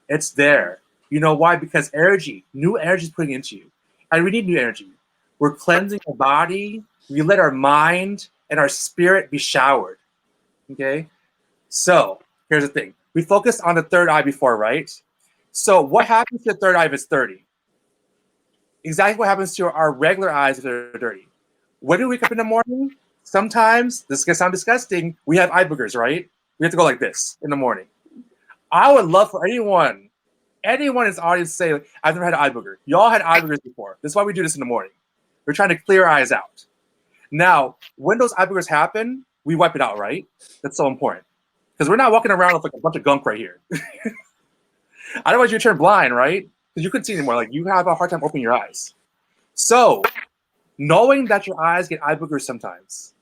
It's there. You know why? Because energy, new energy is putting into you. And we need new energy. We're cleansing our body. We let our mind and our spirit be showered. Okay? So, here's the thing. We focused on the third eye before, right? So, what happens to the third eye if it's 30? Exactly what happens to our regular eyes if they're dirty. When do we wake up in the morning? Sometimes, this is going to sound disgusting, we have eye boogers, right? We have to go like this in the morning. I would love for anyone in this audience to say, I've never had an eye booger. Y'all had eye boogers before. That's why we do this in the morning. We're trying to clear our eyes out. Now, when those eye boogers happen, we wipe it out, right? That's so important. Because we're not walking around with like a bunch of gunk right here. I don't want you to turn blind, right? Because you couldn't see anymore. Like you have a hard time opening your eyes. So, knowing that your eyes get eye boogers sometimes,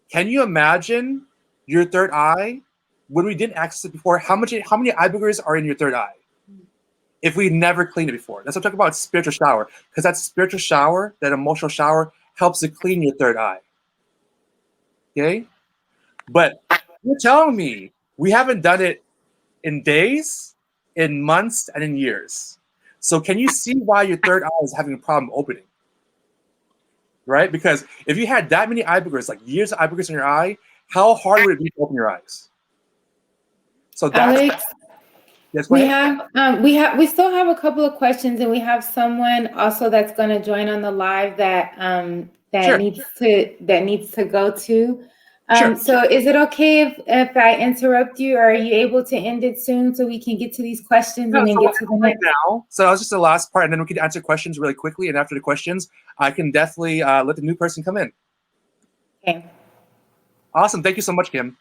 can you imagine your third eye? When we didn't access it before, how many eye boogers are in your third eye? If we never cleaned it before. That's what I'm talking about, spiritual shower. Because that spiritual shower, that emotional shower, helps to clean your third eye. Okay? But you're telling me we haven't done it in days, in months, and in years. So can you see why your third eye is having a problem opening? Right? Because if you had that many eye boogers, like years of eye boogers in your eye, how hard would it be to open your eyes? So that's Alex, yes, we still have a couple of questions, and we have someone also that's going to join on the live that Sure. needs to go to. Sure. So is it okay if I interrupt you, or are you able to end it soon so we can get to these questions and then get to the next? Now. So that was just the last part, and then we can answer questions really quickly. And after the questions, I can definitely let the new person come in. Okay. Awesome. Thank you so much, Kim.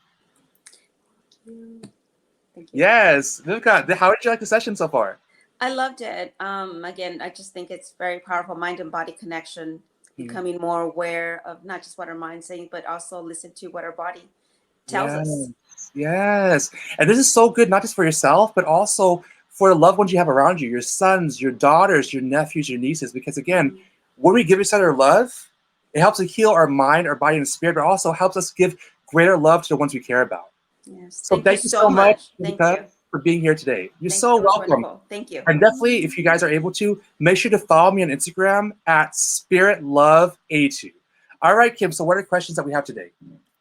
Thank you. Yes. Viveka, how did you like the session so far? I loved it. Again, I just think it's very powerful, mind and body connection, becoming more aware of not just what our mind's saying, but also listen to what our body tells us. Yes. And this is so good, not just for yourself, but also for the loved ones you have around you, your sons, your daughters, your nephews, your nieces. Because again, when we give each other love, it helps to heal our mind, our body, and spirit, but also helps us give greater love to the ones we care about. Yes. So thank you so much, Viveka, for being here today. You're so welcome. Wonderful. Thank you. And definitely, if you guys are able to, make sure to follow me on Instagram at SpiritLoveA2. All right, Kim, so what are the questions that we have today?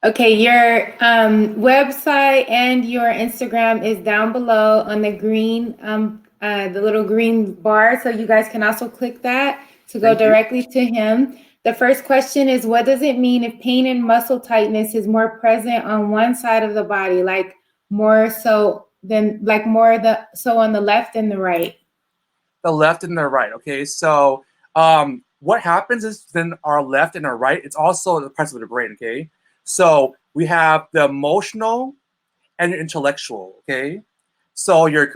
Okay, your website and your Instagram is down below on the green, the little green bar. So you guys can also click that to go directly to him. The first question is, what does it mean if pain and muscle tightness is more present on one side of the body, like more so on the left and the right? The left and the right. Okay, so what happens is then our left and our right, it's also the parts of the brain, okay? So we have the emotional and your intellectual, okay? So you're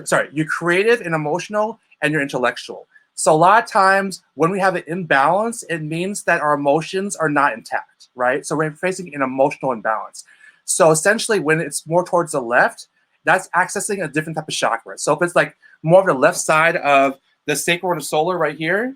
creative and emotional and you're intellectual. So a lot of times when we have an imbalance, it means that our emotions are not intact, right? So we're facing an emotional imbalance. So essentially when it's more towards the left, that's accessing a different type of chakra. So if it's like more of the left side of the sacral and the solar right here,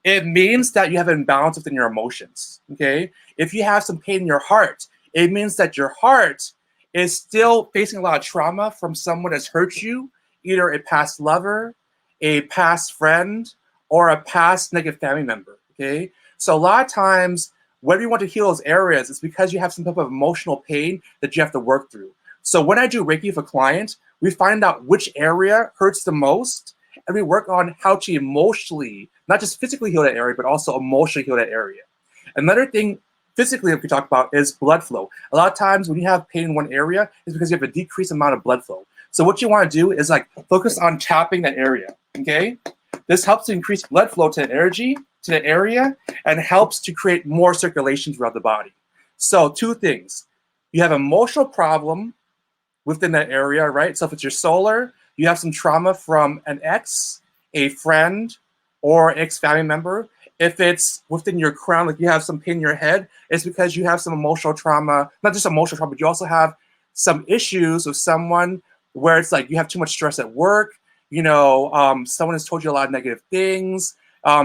it means that you have an imbalance within your emotions, okay? If you have some pain in your heart, it means that your heart is still facing a lot of trauma from someone that's hurt you, either a past lover, a past friend, or a past negative family member, okay? So a lot of times, when you want to heal those areas, it's because you have some type of emotional pain that you have to work through. So when I do Reiki with a client, we find out which area hurts the most, and we work on how to emotionally, not just physically heal that area, but also emotionally heal that area. Another thing physically that we talk about is blood flow. A lot of times when you have pain in one area, it's because you have a decreased amount of blood flow. So what you want to do is like focus on tapping that area, okay? This helps to increase blood flow to the energy, to the area and helps to create more circulation throughout the body. So 2 things. You have emotional problem within that area, right? So if it's your solar, you have some trauma from an ex, a friend, or ex-family member. If it's within your crown, like you have some pain in your head, it's because you have some emotional trauma, not just emotional trauma, but you also have some issues with someone where it's like you have too much stress at work, someone has told you a lot of negative things,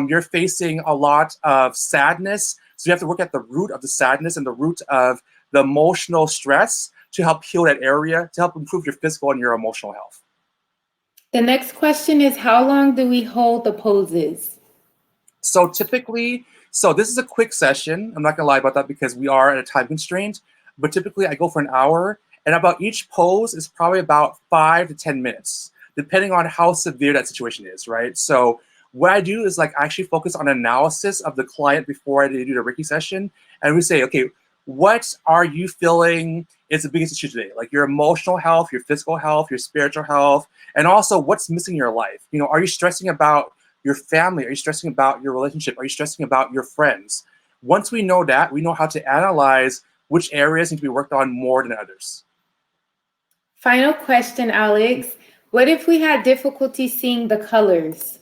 you're facing a lot of sadness. So you have to work at the root of the sadness and the root of the emotional stress to help heal that area, to help improve your physical and your emotional health. The next question is, how long do we hold the poses? So typically, this is a quick session. I'm not gonna lie about that because we are at a time constraint, but typically I go for an hour, and about each pose is probably about 5 to 10 minutes, depending on how severe that situation is, right? So what I do is I actually focus on analysis of the client before I do the Reiki session, and we say, okay, what are you feeling is the biggest issue today? Like your emotional health, your physical health, your spiritual health, and also what's missing in your life. Are you stressing about your family? Are you stressing about your relationship? Are you stressing about your friends? Once we know that, we know how to analyze which areas need to be worked on more than others. Final question, Alex. What if we had difficulty seeing the colors?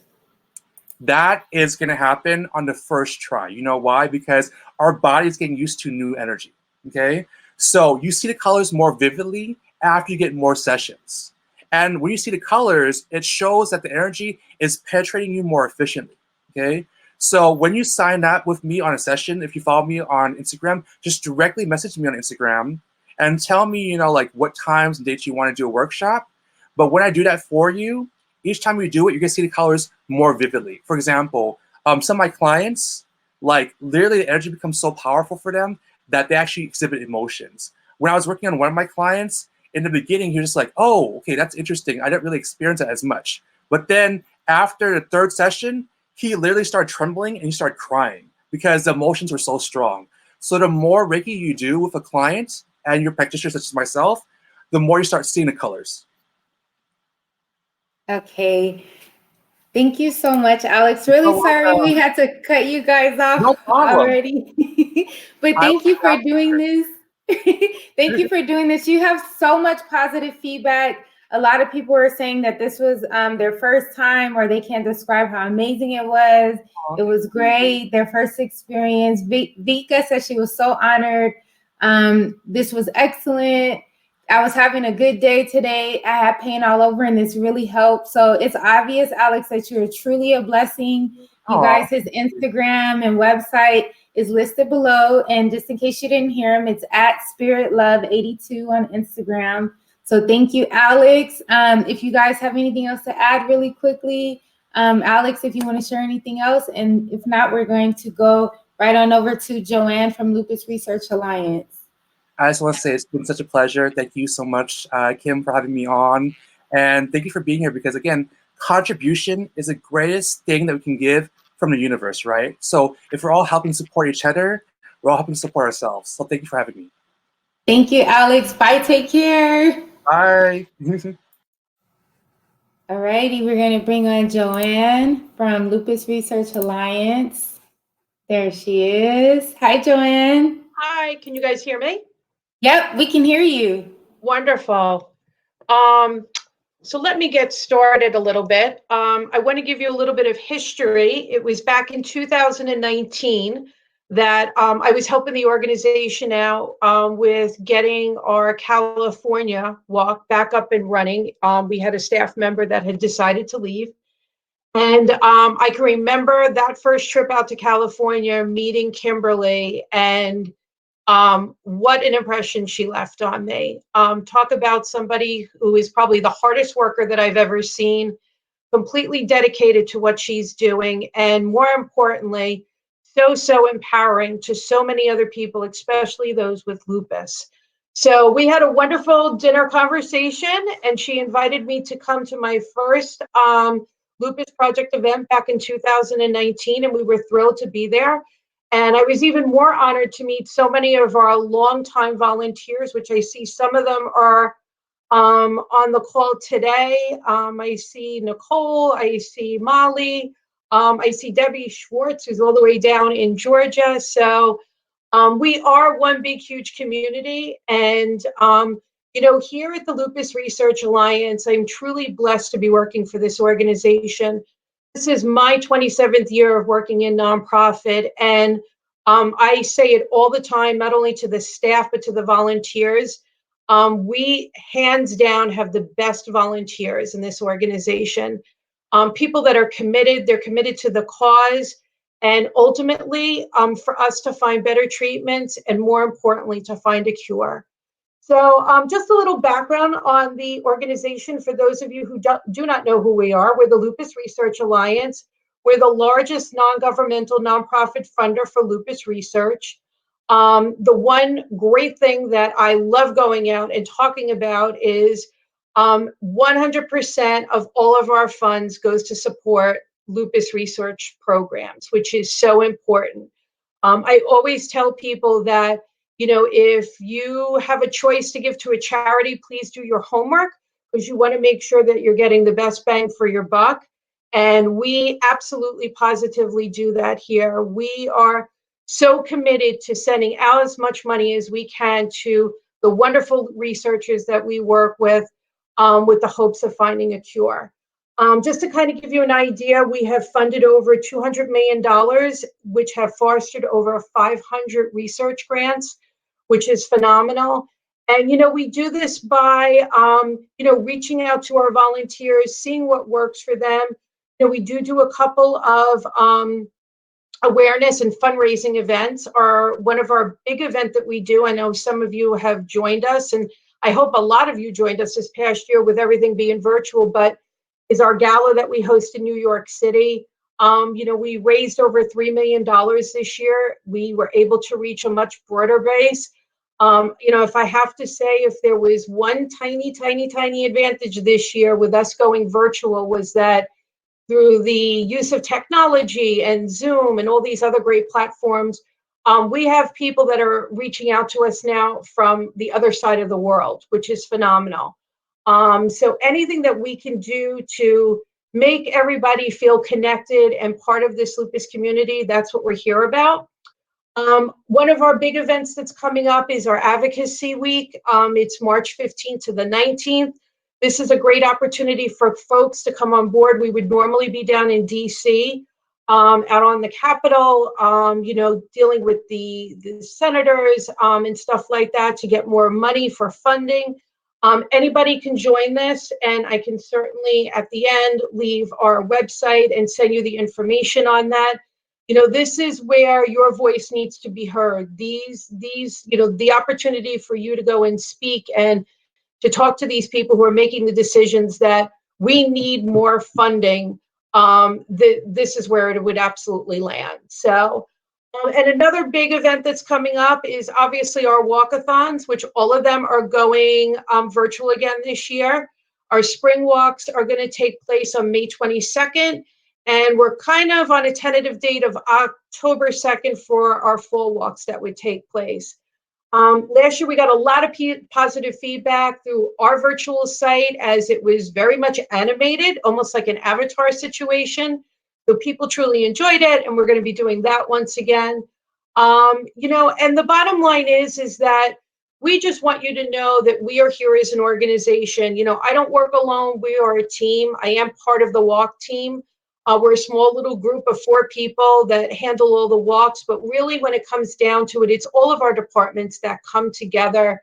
That is going to happen on the first try. You know why? Because our body is getting used to new energy, okay? So you see the colors more vividly after you get more sessions. And when you see the colors, it shows that the energy is penetrating you more efficiently, okay? So when you sign up with me on a session, if you follow me on Instagram, just directly message me on Instagram and tell me, what times and dates you want to do a workshop. But when I do that for you, each time you do it, you're gonna see the colors more vividly. For example, some of my clients, literally the energy becomes so powerful for them that they actually exhibit emotions. When I was working on one of my clients, in the beginning, he was just like, oh, okay, that's interesting. I didn't really experience that as much. But then after the 3rd session, he literally started trembling and he started crying because the emotions were so strong. So the more Reiki you do with a client and your practitioner, such as myself, the more you start seeing the colors. Okay. Thank you so much, Alex. Really sorry we had to cut you guys off already. But thank you for doing this. Thank you for doing this. You have so much positive feedback. A lot of people are saying that this was their first time, or they can't describe how amazing it was. It was great, their first experience. Vika said she was so honored. This was excellent. I was having a good day today. I had pain all over, and this really helped. So it's obvious, Alex, that you're truly a blessing. You guys, his Instagram and website is listed below. And just in case you didn't hear him, it's at SpiritLove82 on Instagram. So thank you, Alex. If you guys have anything else to add really quickly, Alex, if you want to share anything else, and if not, we're going to go right on over to Joanne from Lupus Research Alliance. I just want to say it's been such a pleasure. Thank you so much, Kim, for having me on. And thank you for being here because, again, contribution is the greatest thing that we can give from the universe, right? So if we're all helping support each other, we're all helping support ourselves. So thank you for having me. Thank you, Alex. Bye. Take care. Bye. All righty. We're going to bring on Joanne from Lupus Research Alliance. There she is. Hi, Joanne. Hi. Can you guys hear me? Yep, we can hear you. Wonderful. So let me get started a little bit. I want to give you a little bit of history. It was back in 2019 that I was helping the organization out with getting our California walk back up and running. We had a staff member that had decided to leave. And I can remember that first trip out to California, meeting Kimberly, and what an impression she left on me. Talk about somebody who is probably the hardest worker that I've ever seen, completely dedicated to what she's doing, and more importantly, so empowering to so many other people, especially those with lupus. So we had a wonderful dinner conversation, and she invited me to come to my first Lupus Project event back in 2019, and we were thrilled to be there. And I was even more honored to meet so many of our longtime volunteers, which I see some of them are on the call today. I see Nicole, I see Molly, I see Debbie Schwartz, who's all the way down in Georgia. So we are one big, huge community. And, here at the Lupus Research Alliance, I'm truly blessed to be working for this organization. This is my 27th year of working in nonprofit. And I say it all the time, not only to the staff, but to the volunteers. We hands down have the best volunteers in this organization. People that are committed, they're committed to the cause, and ultimately for us to find better treatments and, more importantly, to find a cure. So just a little background on the organization for those of you who do not know who we are. We're the Lupus Research Alliance. We're the largest non-governmental nonprofit funder for lupus research. The one great thing that I love going out and talking about is 100% of all of our funds goes to support lupus research programs, which is so important. I always tell people that, if you have a choice to give to a charity, please do your homework, because you want to make sure that you're getting the best bang for your buck. And we absolutely positively do that here. We are so committed to sending out as much money as we can to the wonderful researchers that we work with the hopes of finding a cure. Just to kind of give you an idea, we have funded over $200 million, which have fostered over 500 research grants, which is phenomenal. And, we do this by, reaching out to our volunteers, seeing what works for them. We do a couple of awareness and fundraising events. One of our big events that we do, I know some of you have joined us, and I hope a lot of you joined us this past year with everything being virtual, but is our gala that we host in New York City. We raised over $3 million this year. We were able to reach a much broader base. If I have to say, if there was one tiny, tiny, tiny advantage this year with us going virtual, was that through the use of technology and Zoom and all these other great platforms, we have people that are reaching out to us now from the other side of the world, which is phenomenal. So anything that we can do to make everybody feel connected and part of this lupus community, that's what we're here about. One of our big events that's coming up is our Advocacy Week. It's March 15th to the 19th. This is a great opportunity for folks to come on board. We would normally be down in DC, out on the Capitol, dealing with the senators and stuff like that to get more money for funding. Anybody can join this, and I can certainly at the end leave our website and send you the information on that. This is where your voice needs to be heard. The opportunity for you to go and speak and to talk to these people who are making the decisions that we need more funding. This is where it would absolutely land. So, and another big event that's coming up is obviously our Walkathons, which all of them are going virtual again this year. Our spring walks are going to take place on May 22nd, and we're kind of on a tentative date of October 2nd for our fall walks that would take place. Last year, we got a lot of positive feedback through our virtual site, as it was very much animated, almost like an avatar situation. So people truly enjoyed it, and we're going to be doing that once again. And the bottom line is that we just want you to know that we are here as an organization. I don't work alone. We are a team. I am part of the walk team. We're a small little group of 4 people that handle all the walks, but really when it comes down to it, it's all of our departments that come together,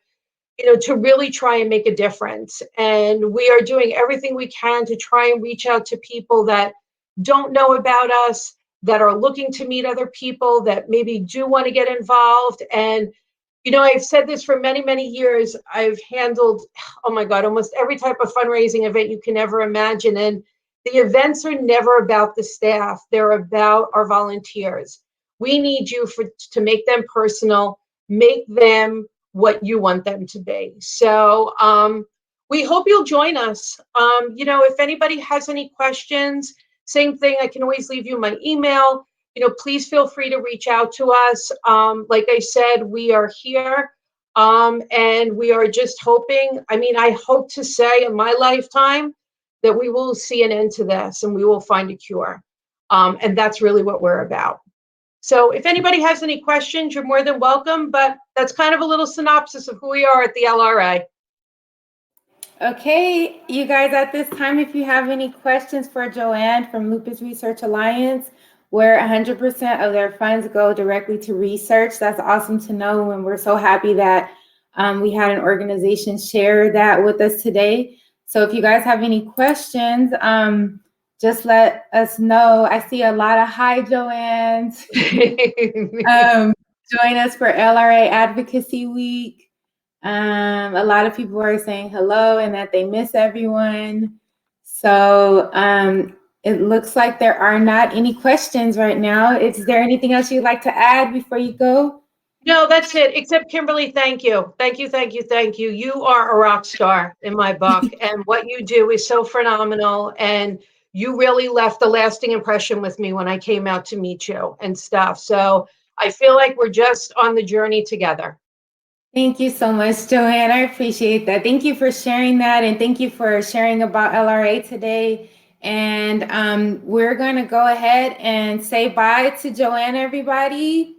to really try and make a difference. And we are doing everything we can to try and reach out to people that don't know about us, that are looking to meet other people, that maybe do want to get involved. And, I've said this for many, many years. I've handled, oh my God, almost every type of fundraising event you can ever imagine. And the events are never about the staff. They're about our volunteers. We need you to make them personal, make them what you want them to be. So we hope you'll join us. If anybody has any questions, same thing, I can always leave you my email. Please feel free to reach out to us. Like I said, we are here, and we are just hoping, I hope to say in my lifetime that we will see an end to this and we will find a cure. And that's really what we're about. So if anybody has any questions, you're more than welcome, but that's kind of a little synopsis of who we are at the LRA. Okay, you guys, at this time, if you have any questions for Joanne from Lupus Research Alliance, where 100% of their funds go directly to research, that's awesome to know, and we're so happy that we had an organization share that with us today. So if you guys have any questions, just let us know. I see a lot of hi, Joanne. Join us for LRA Advocacy Week. A lot of people are saying hello and that they miss everyone. So it looks like there are not any questions right now. Is there anything else you'd like to add before you go? No, that's it. Except Kimberly, thank you. Thank you, thank you, thank you. You are a rock star in my book. And what you do is so phenomenal. And you really left a lasting impression with me when I came out to meet you and stuff. So I feel like we're just on the journey together. Thank you so much, Joanne. I appreciate that. Thank you for sharing that. And thank you for sharing about LRA today. And we're going to go ahead and say bye to Joanne, everybody.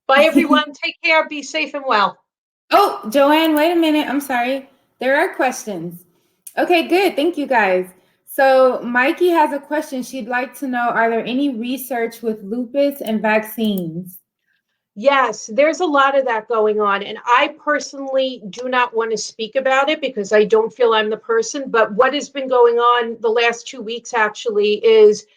Bye, everyone. Take care. Be safe and well. Oh, Joanne, wait a minute. I'm sorry. There are questions. Okay, good. Thank you, guys. So Mikey has a question. She'd like to know, are there any research with lupus and vaccines? Yes, there's a lot of that going on. And I personally do not want to speak about it because I don't feel I'm the person. But what has been going on the last 2 weeks actually is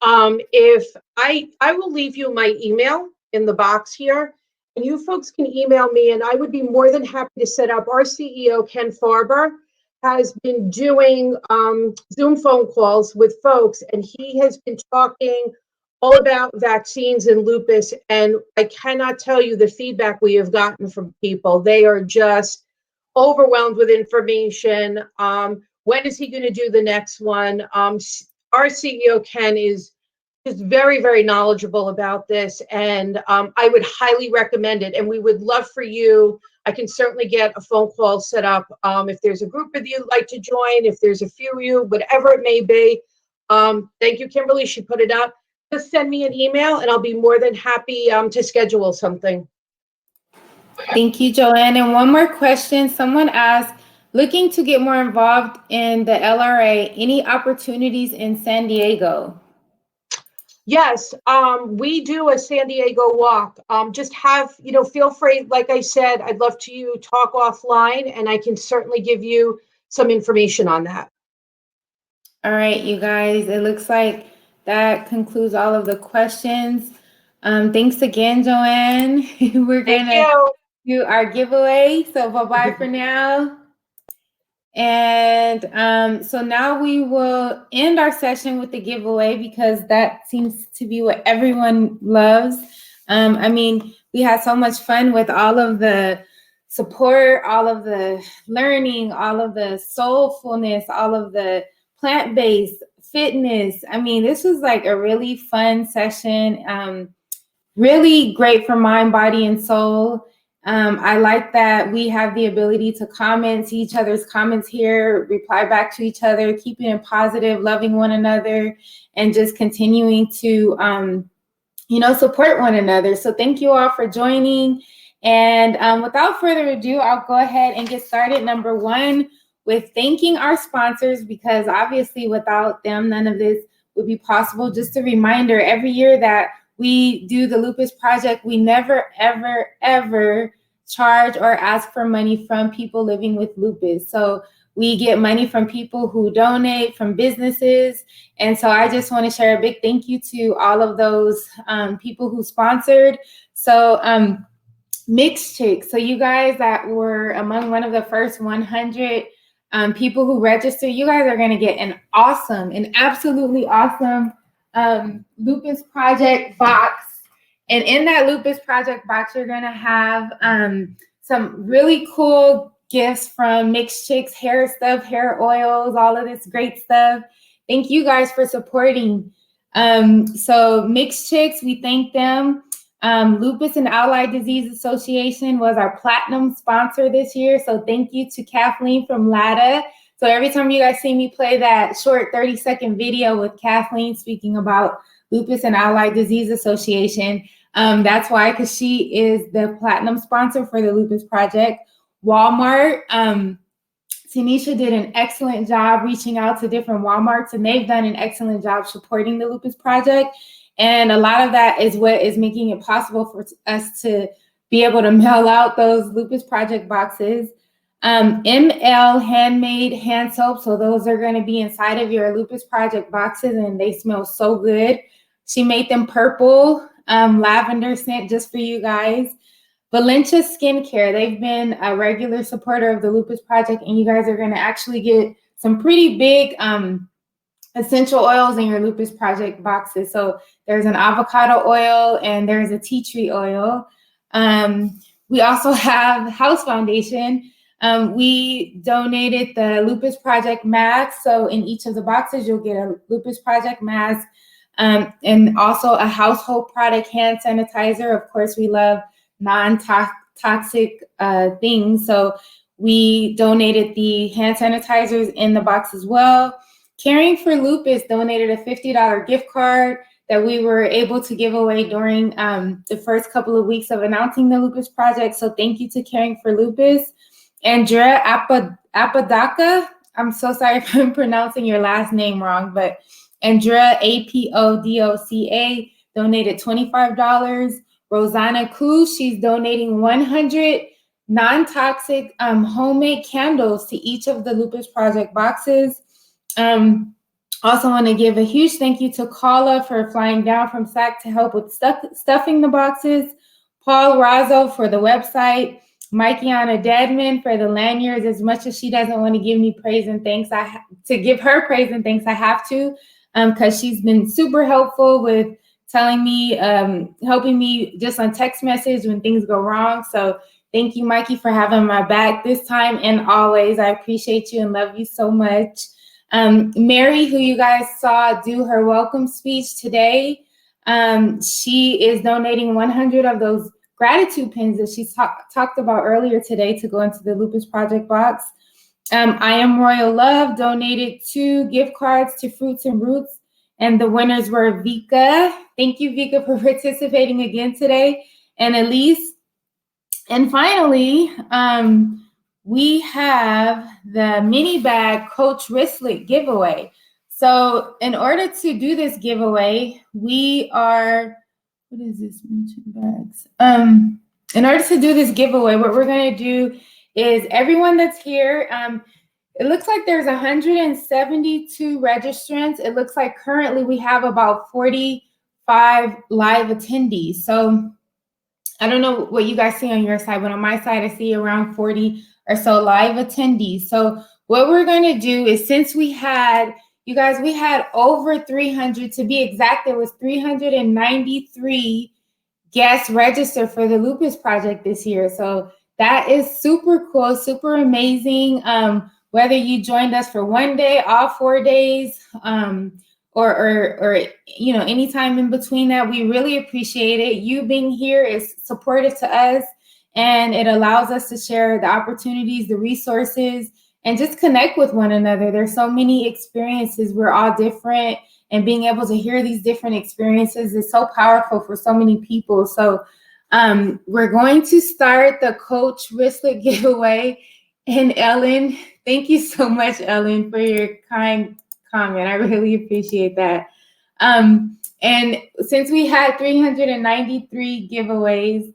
if I will leave you my email in the box here, and you folks can email me, and I would be more than happy to set up. Our CEO, Ken Farber, has been doing Zoom phone calls with folks, and he has been talking all about vaccines and lupus. And I cannot tell you the feedback we have gotten from people. They are just overwhelmed with information. When is he going to do the next one? Our CEO, Ken, is very, very knowledgeable about this. And I would highly recommend it. And we would love for you. I can certainly get a phone call set up. If there's a group of you who'd like to join, if there's a few of you, whatever it may be. Thank you, Kimberly. She put it up. Just send me an email and I'll be more than happy to schedule something. Thank you, Joanne. And one more question. Someone asked, looking to get more involved in the LRA, any opportunities in San Diego? Yes, we do a San Diego walk. Just have, feel free, like I said, I'd love to talk offline and I can certainly give you some information on that. All right, you guys, it looks like that concludes all of the questions. Thanks again, Joanne. We're going to do our giveaway. So bye-bye for now. And so now we will end our session with the giveaway because that seems to be what everyone loves. I mean, we had so much fun with all of the support, all of the learning, all of the soulfulness, all of the plant-based fitness. I mean, this was like a really fun session, really great for mind, body, and soul. I like that we have the ability to comment, see each other's comments here, reply back to each other, keeping it positive, loving one another, and just continuing to, support one another. So thank you all for joining. And without further ado, I'll go ahead and get started. Number one, with thanking our sponsors, because obviously without them, none of this would be possible. Just a reminder, every year that we do the Lupus Project, we never, ever, ever charge or ask for money from people living with lupus. So we get money from people who donate, from businesses. And so I just want to share a big thank you to all of those people who sponsored. So Mixed Chicks. So you guys that were among one of the first 100 people who registered, you guys are going to get an absolutely awesome Lupus Project box. And in that Lupus Project box, you're going to have some really cool gifts from Mixed Chicks, hair stuff, hair oils, all of this great stuff. Thank you guys for supporting. So Mixed Chicks, we thank them. Lupus and Allied Disease Association was our platinum sponsor this year. So thank you to Kathleen from LADA. So every time you guys see me play that short 30-second video with Kathleen speaking about Lupus and Allied Disease Association. That's why, because she is the platinum sponsor for the Lupus Project. Walmart, Tanisha did an excellent job reaching out to different Walmarts, and they've done an excellent job supporting the Lupus Project. And a lot of that is what is making it possible for us to be able to mail out those Lupus Project boxes. ML Handmade hand soap. So those are going to be inside of your Lupus Project boxes, and they smell so good. She made them purple, lavender scent just for you guys. Valencia Skincare, they've been a regular supporter of the Lupus Project, and you guys are going to actually get some pretty big essential oils in your Lupus Project boxes. So there's an avocado oil and there's a tea tree oil. We also have House Foundation. We donated the Lupus Project mask. So in each of the boxes, you'll get a Lupus Project mask and also a household product hand sanitizer. Of course, we love non-toxic things. So we donated the hand sanitizers in the box as well. Caring for Lupus donated a $50 gift card that we were able to give away during the first couple of weeks of announcing the Lupus Project. So thank you to Caring for Lupus. Andrea Apodaca, I'm so sorry if I'm pronouncing your last name wrong, but Andrea Apodoca donated $25. Rosanna Koo, she's donating 100 non-toxic homemade candles to each of the Lupus Project boxes. Also want to give a huge thank you to Carla for flying down from SAC to help with stuffing the boxes. Paul Razzo for the website. Mikeyana Deadman for the lanyards. As much as she doesn't want to give me praise and thanks, to give her praise and thanks, I have to, because she's been super helpful with telling me, helping me just on text message when things go wrong. So thank you, Mikey, for having my back this time and always. I appreciate you and love you so much. Mary, who you guys saw do her welcome speech today, she is donating 100 of those gratitude pins that she talked about earlier today to go into the Lupus Project box. I Am Royal Love donated 2 gift cards to Fruits and Roots, and the winners were Vika. Thank you, Vika, for participating again today, and Elise. And finally, we have the mini bag Coach Wristlet giveaway. So in order to do this giveaway, we are, what is this? Bags. In order to do this giveaway, what we're going to do is everyone that's here, it looks like there's 172 registrants. It looks like currently we have about 45 live attendees. So I don't know what you guys see on your side, but on my side, I see around 40 or so live attendees. So what we're going to do is, since we had, you guys, we had over 300, to be exact, there was 393 guests registered for the Lupus Project this year. So that is super cool, super amazing. Whether you joined us for one day, all 4 days, or you know, anytime in between that, we really appreciate it. You being here is supportive to us, and it allows us to share the opportunities, the resources, and just connect with one another. There's so many experiences. We're all different, and being able to hear these different experiences is so powerful for so many people. So we're going to start the Coach Wristlet giveaway. And Ellen, thank you so much, Ellen, for your kind comment. I really appreciate that. And since we had 393 giveaways,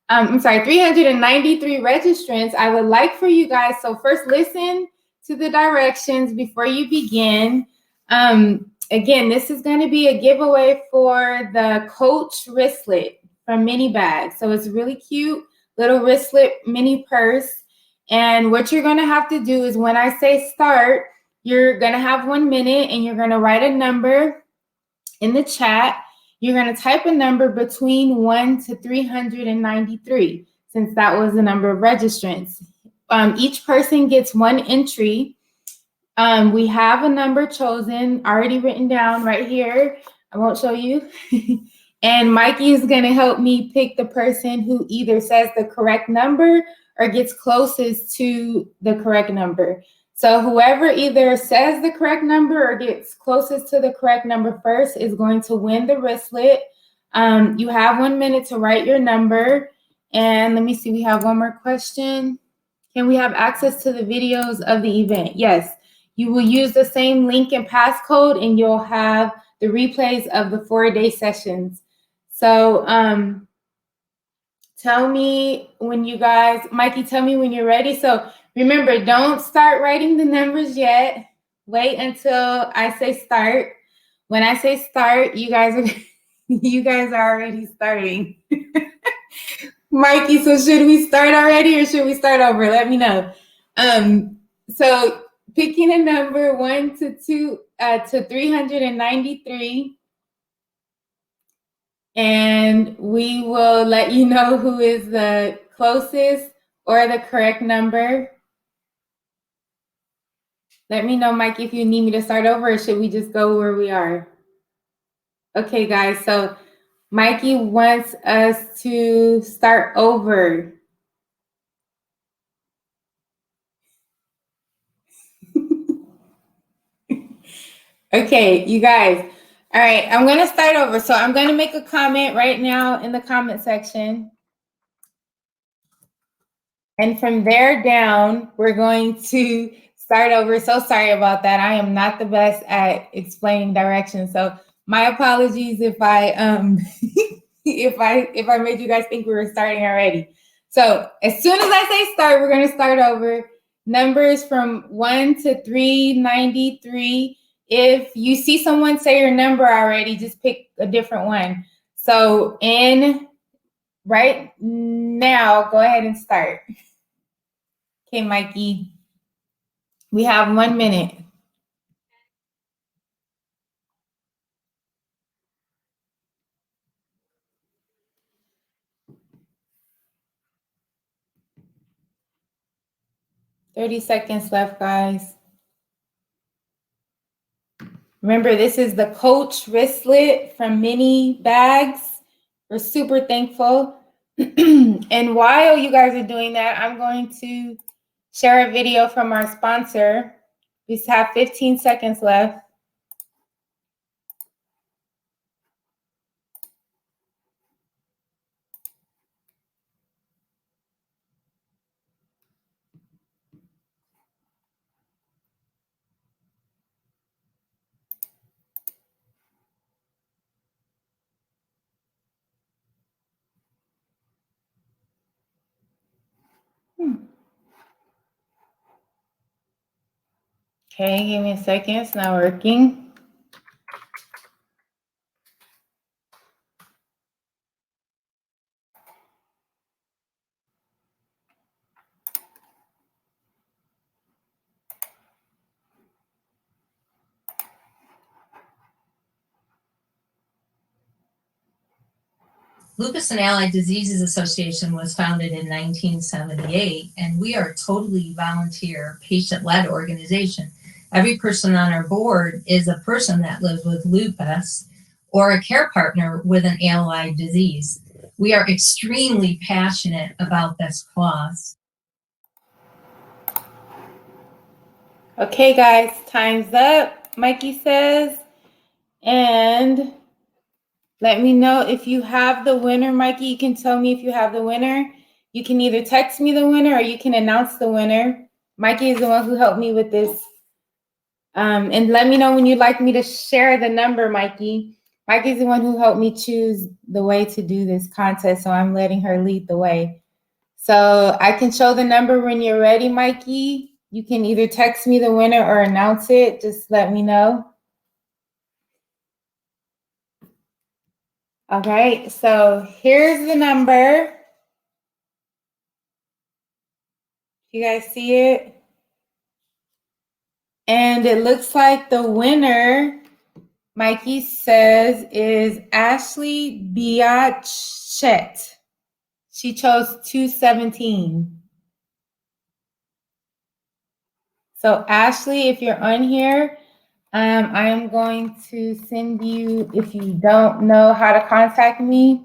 393 registrants, I would like for you guys, so first listen to the directions before you begin. Again, this is going to be a giveaway for the Coach Wristlet from Mini Bag. So it's really cute, little wristlet mini purse. And what you're going to have to do is, when I say start, you're going to have 1 minute and you're going to write a number in the chat. You're going to type a number between 1 to 393, since that was the number of registrants. Each person gets 1 entry. We have a number chosen, already written down right here. I won't show you. And Mikey is going to help me pick the person who either says the correct number or gets closest to the correct number. So whoever either says the correct number or gets closest to the correct number first is going to win the wristlet. You have 1 minute to write your number. And let me see, we have one more question. Can we have access to the videos of the event? Yes, you will use the same link and passcode and you'll have the replays of the 4-day sessions. So tell me when you guys, Mikey, tell me when you're ready. So remember, don't start writing the numbers yet. Wait until I say start. When I say start, you guys are already starting. Mikey, so should we start already or should we start over? Let me know. So picking a number 1 to 393, and we will let you know who is the closest or the correct number. Let me know, Mike, if you need me to start over or should we just go where we are? Okay, guys, so Mikey wants us to start over. Okay, you guys. All right, I'm going to start over. So I'm going to make a comment right now in the comment section. And from there down, we're going to start over. So sorry about that. I am not the best at explaining directions. So my apologies if I if I made you guys think we were starting already. So as soon as I say start, we're going to start over. Numbers from 1 to 393. If you see someone say your number already, just pick a different one. So right now, go ahead and start. Okay, Mikey. We have 1 minute. $30 seconds left, guys. Remember, this is the Coach wristlet from Mini Bags. We're super thankful. And while you guys are doing that, I'm going to share a video from our sponsor. We just have 15 seconds left. Okay, give me a second. It's not working. Lupus and Allied Diseases Association was founded in 1978, and we are a totally volunteer, patient-led organization. Every person on our board is a person that lives with lupus or a care partner with an allied disease. We are extremely passionate about this cause. Okay, guys, time's up, Mikey says. And let me know if you have the winner, Mikey. You can tell me if you have the winner. You can either text me the winner or you can announce the winner. Mikey is the one who helped me with this. And let me know when you'd like me to share the number, Mikey. Mikey's the one who helped me choose the way to do this contest, so I'm letting her lead the way. So I can show the number when you're ready, Mikey. You can either text me the winner or announce it. Just let me know. All right, so here's the number. You guys see it? And it looks like the winner, Mikey says, is Ashley Biachet. She chose 217. So Ashley, if you're on here, I am going to send you, if you don't know how to contact me,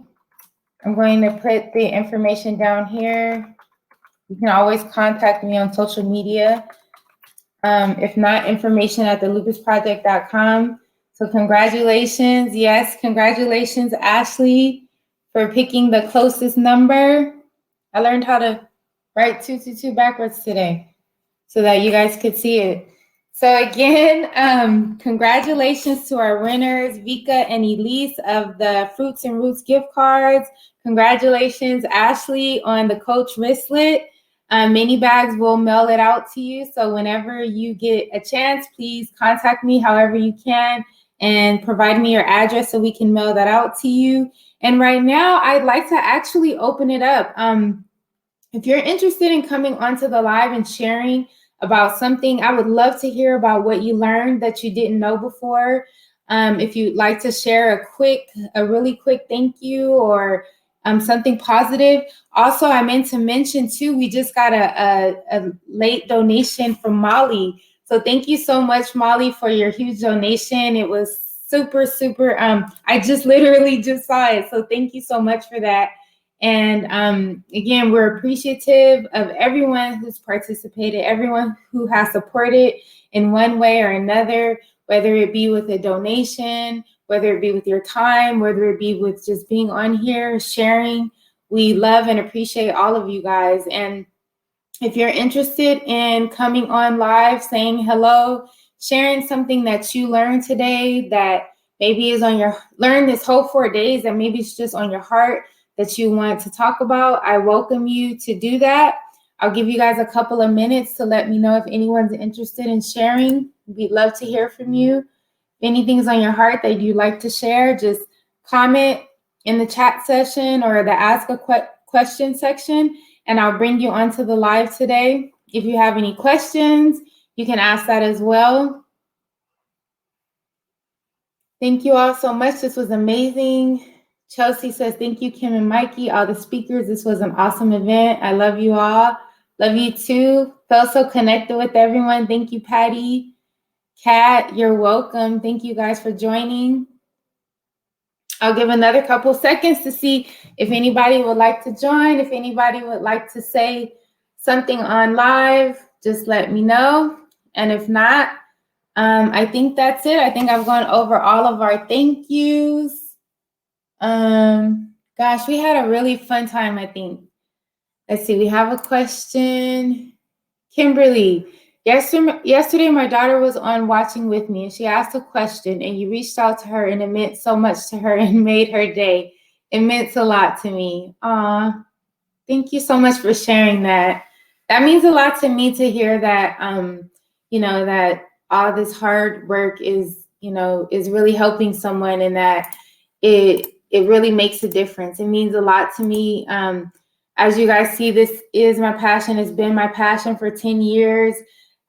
I'm going to put the information down here. You can always contact me on social media. If not, information at thelupusproject.com. So congratulations. Yes, congratulations, Ashley, for picking the closest number. I learned how to write 222 backwards today so that you guys could see it. So again, congratulations to our winners, Vika and Elise of the Fruits and Roots gift cards. Congratulations, Ashley, on the Coach Wristlet. Many bags will mail it out to you. So whenever you get a chance, please contact me however you can and provide me your address so we can mail that out to you. And right now, I'd like to actually open it up. If you're interested in coming onto the live and sharing about something, I would love to hear about what you learned that you didn't know before. If you'd like to share a really quick thank you or something positive. Also, I meant to mention too, we just got a late donation from Molly. So thank you so much, Molly, for your huge donation. It was super, super, I just literally just saw it. So thank you so much for that. And again, we're appreciative of everyone who's participated, everyone who has supported in one way or another, whether it be with a donation, whether it be with your time, whether it be with just being on here, sharing. We love and appreciate all of you guys. And if you're interested in coming on live, saying hello, sharing something that you learned today that maybe is on your, learn this whole 4 days, that maybe it's just on your heart that you want to talk about, I welcome you to do that. I'll give you guys a couple of minutes to let me know if anyone's interested in sharing. We'd love to hear from you. If anything's on your heart that you'd like to share, just comment in the chat session or the ask a question section, and I'll bring you onto the live today. If you have any questions, you can ask that as well. Thank you all so much. This was amazing. Chelsea says, thank you, Kim and Mikey, all the speakers. This was an awesome event. I love you all. Love you too. Felt so connected with everyone. Thank you, Patty. Kat, you're welcome. Thank you guys for joining. I'll give another couple seconds to see if anybody would like to join. If anybody would like to say something on live, just let me know. And if not, I think that's it. I think I've gone over all of our thank yous. Gosh, we had a really fun time, I think. Let's see, we have a question. Kimberly, yesterday my daughter was on watching with me and she asked a question and you reached out to her and it meant so much to her and made her day. It meant a lot to me. Thank you so much for sharing that. That means a lot to me to hear that, that all this hard work is really helping someone and that it really makes a difference. It means a lot to me. As you guys see, this is my passion. It's been my passion for 10 years.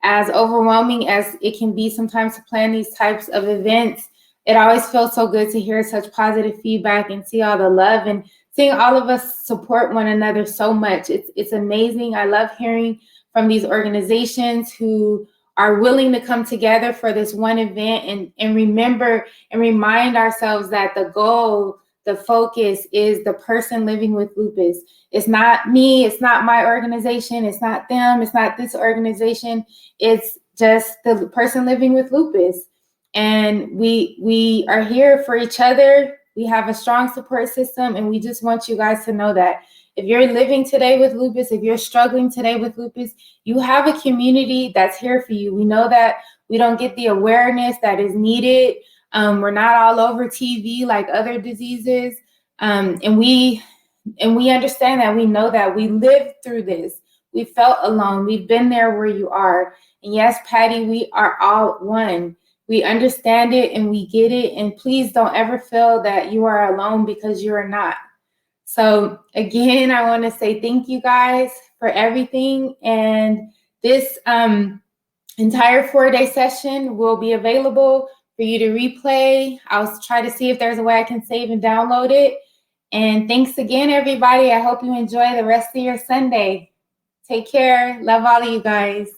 As overwhelming as it can be sometimes to plan these types of events, it always feels so good to hear such positive feedback and see all the love and seeing all of us support one another so much. It's amazing. I love hearing from these organizations who are willing to come together for this one event and remember and remind ourselves that the goal, the focus is the person living with lupus. It's not me, it's not my organization, it's not them, it's not this organization, it's just the person living with lupus. And we are here for each other. We have a strong support system and we just want you guys to know that. If you're living today with lupus, if you're struggling today with lupus, you have a community that's here for you. We know that we don't get the awareness that is needed. We're not all over TV like other diseases. And we understand that. We know that. We lived through this. We felt alone. We've been there where you are. And yes, Patty, we are all one. We understand it and we get it. And please don't ever feel that you are alone because you are not. So again, I want to say thank you guys for everything. And this entire 4-day session will be available for you to replay. I'll try to see if there's a way I can save and download it. And thanks again, everybody. I hope you enjoy the rest of your Sunday. Take care. Love all of you guys.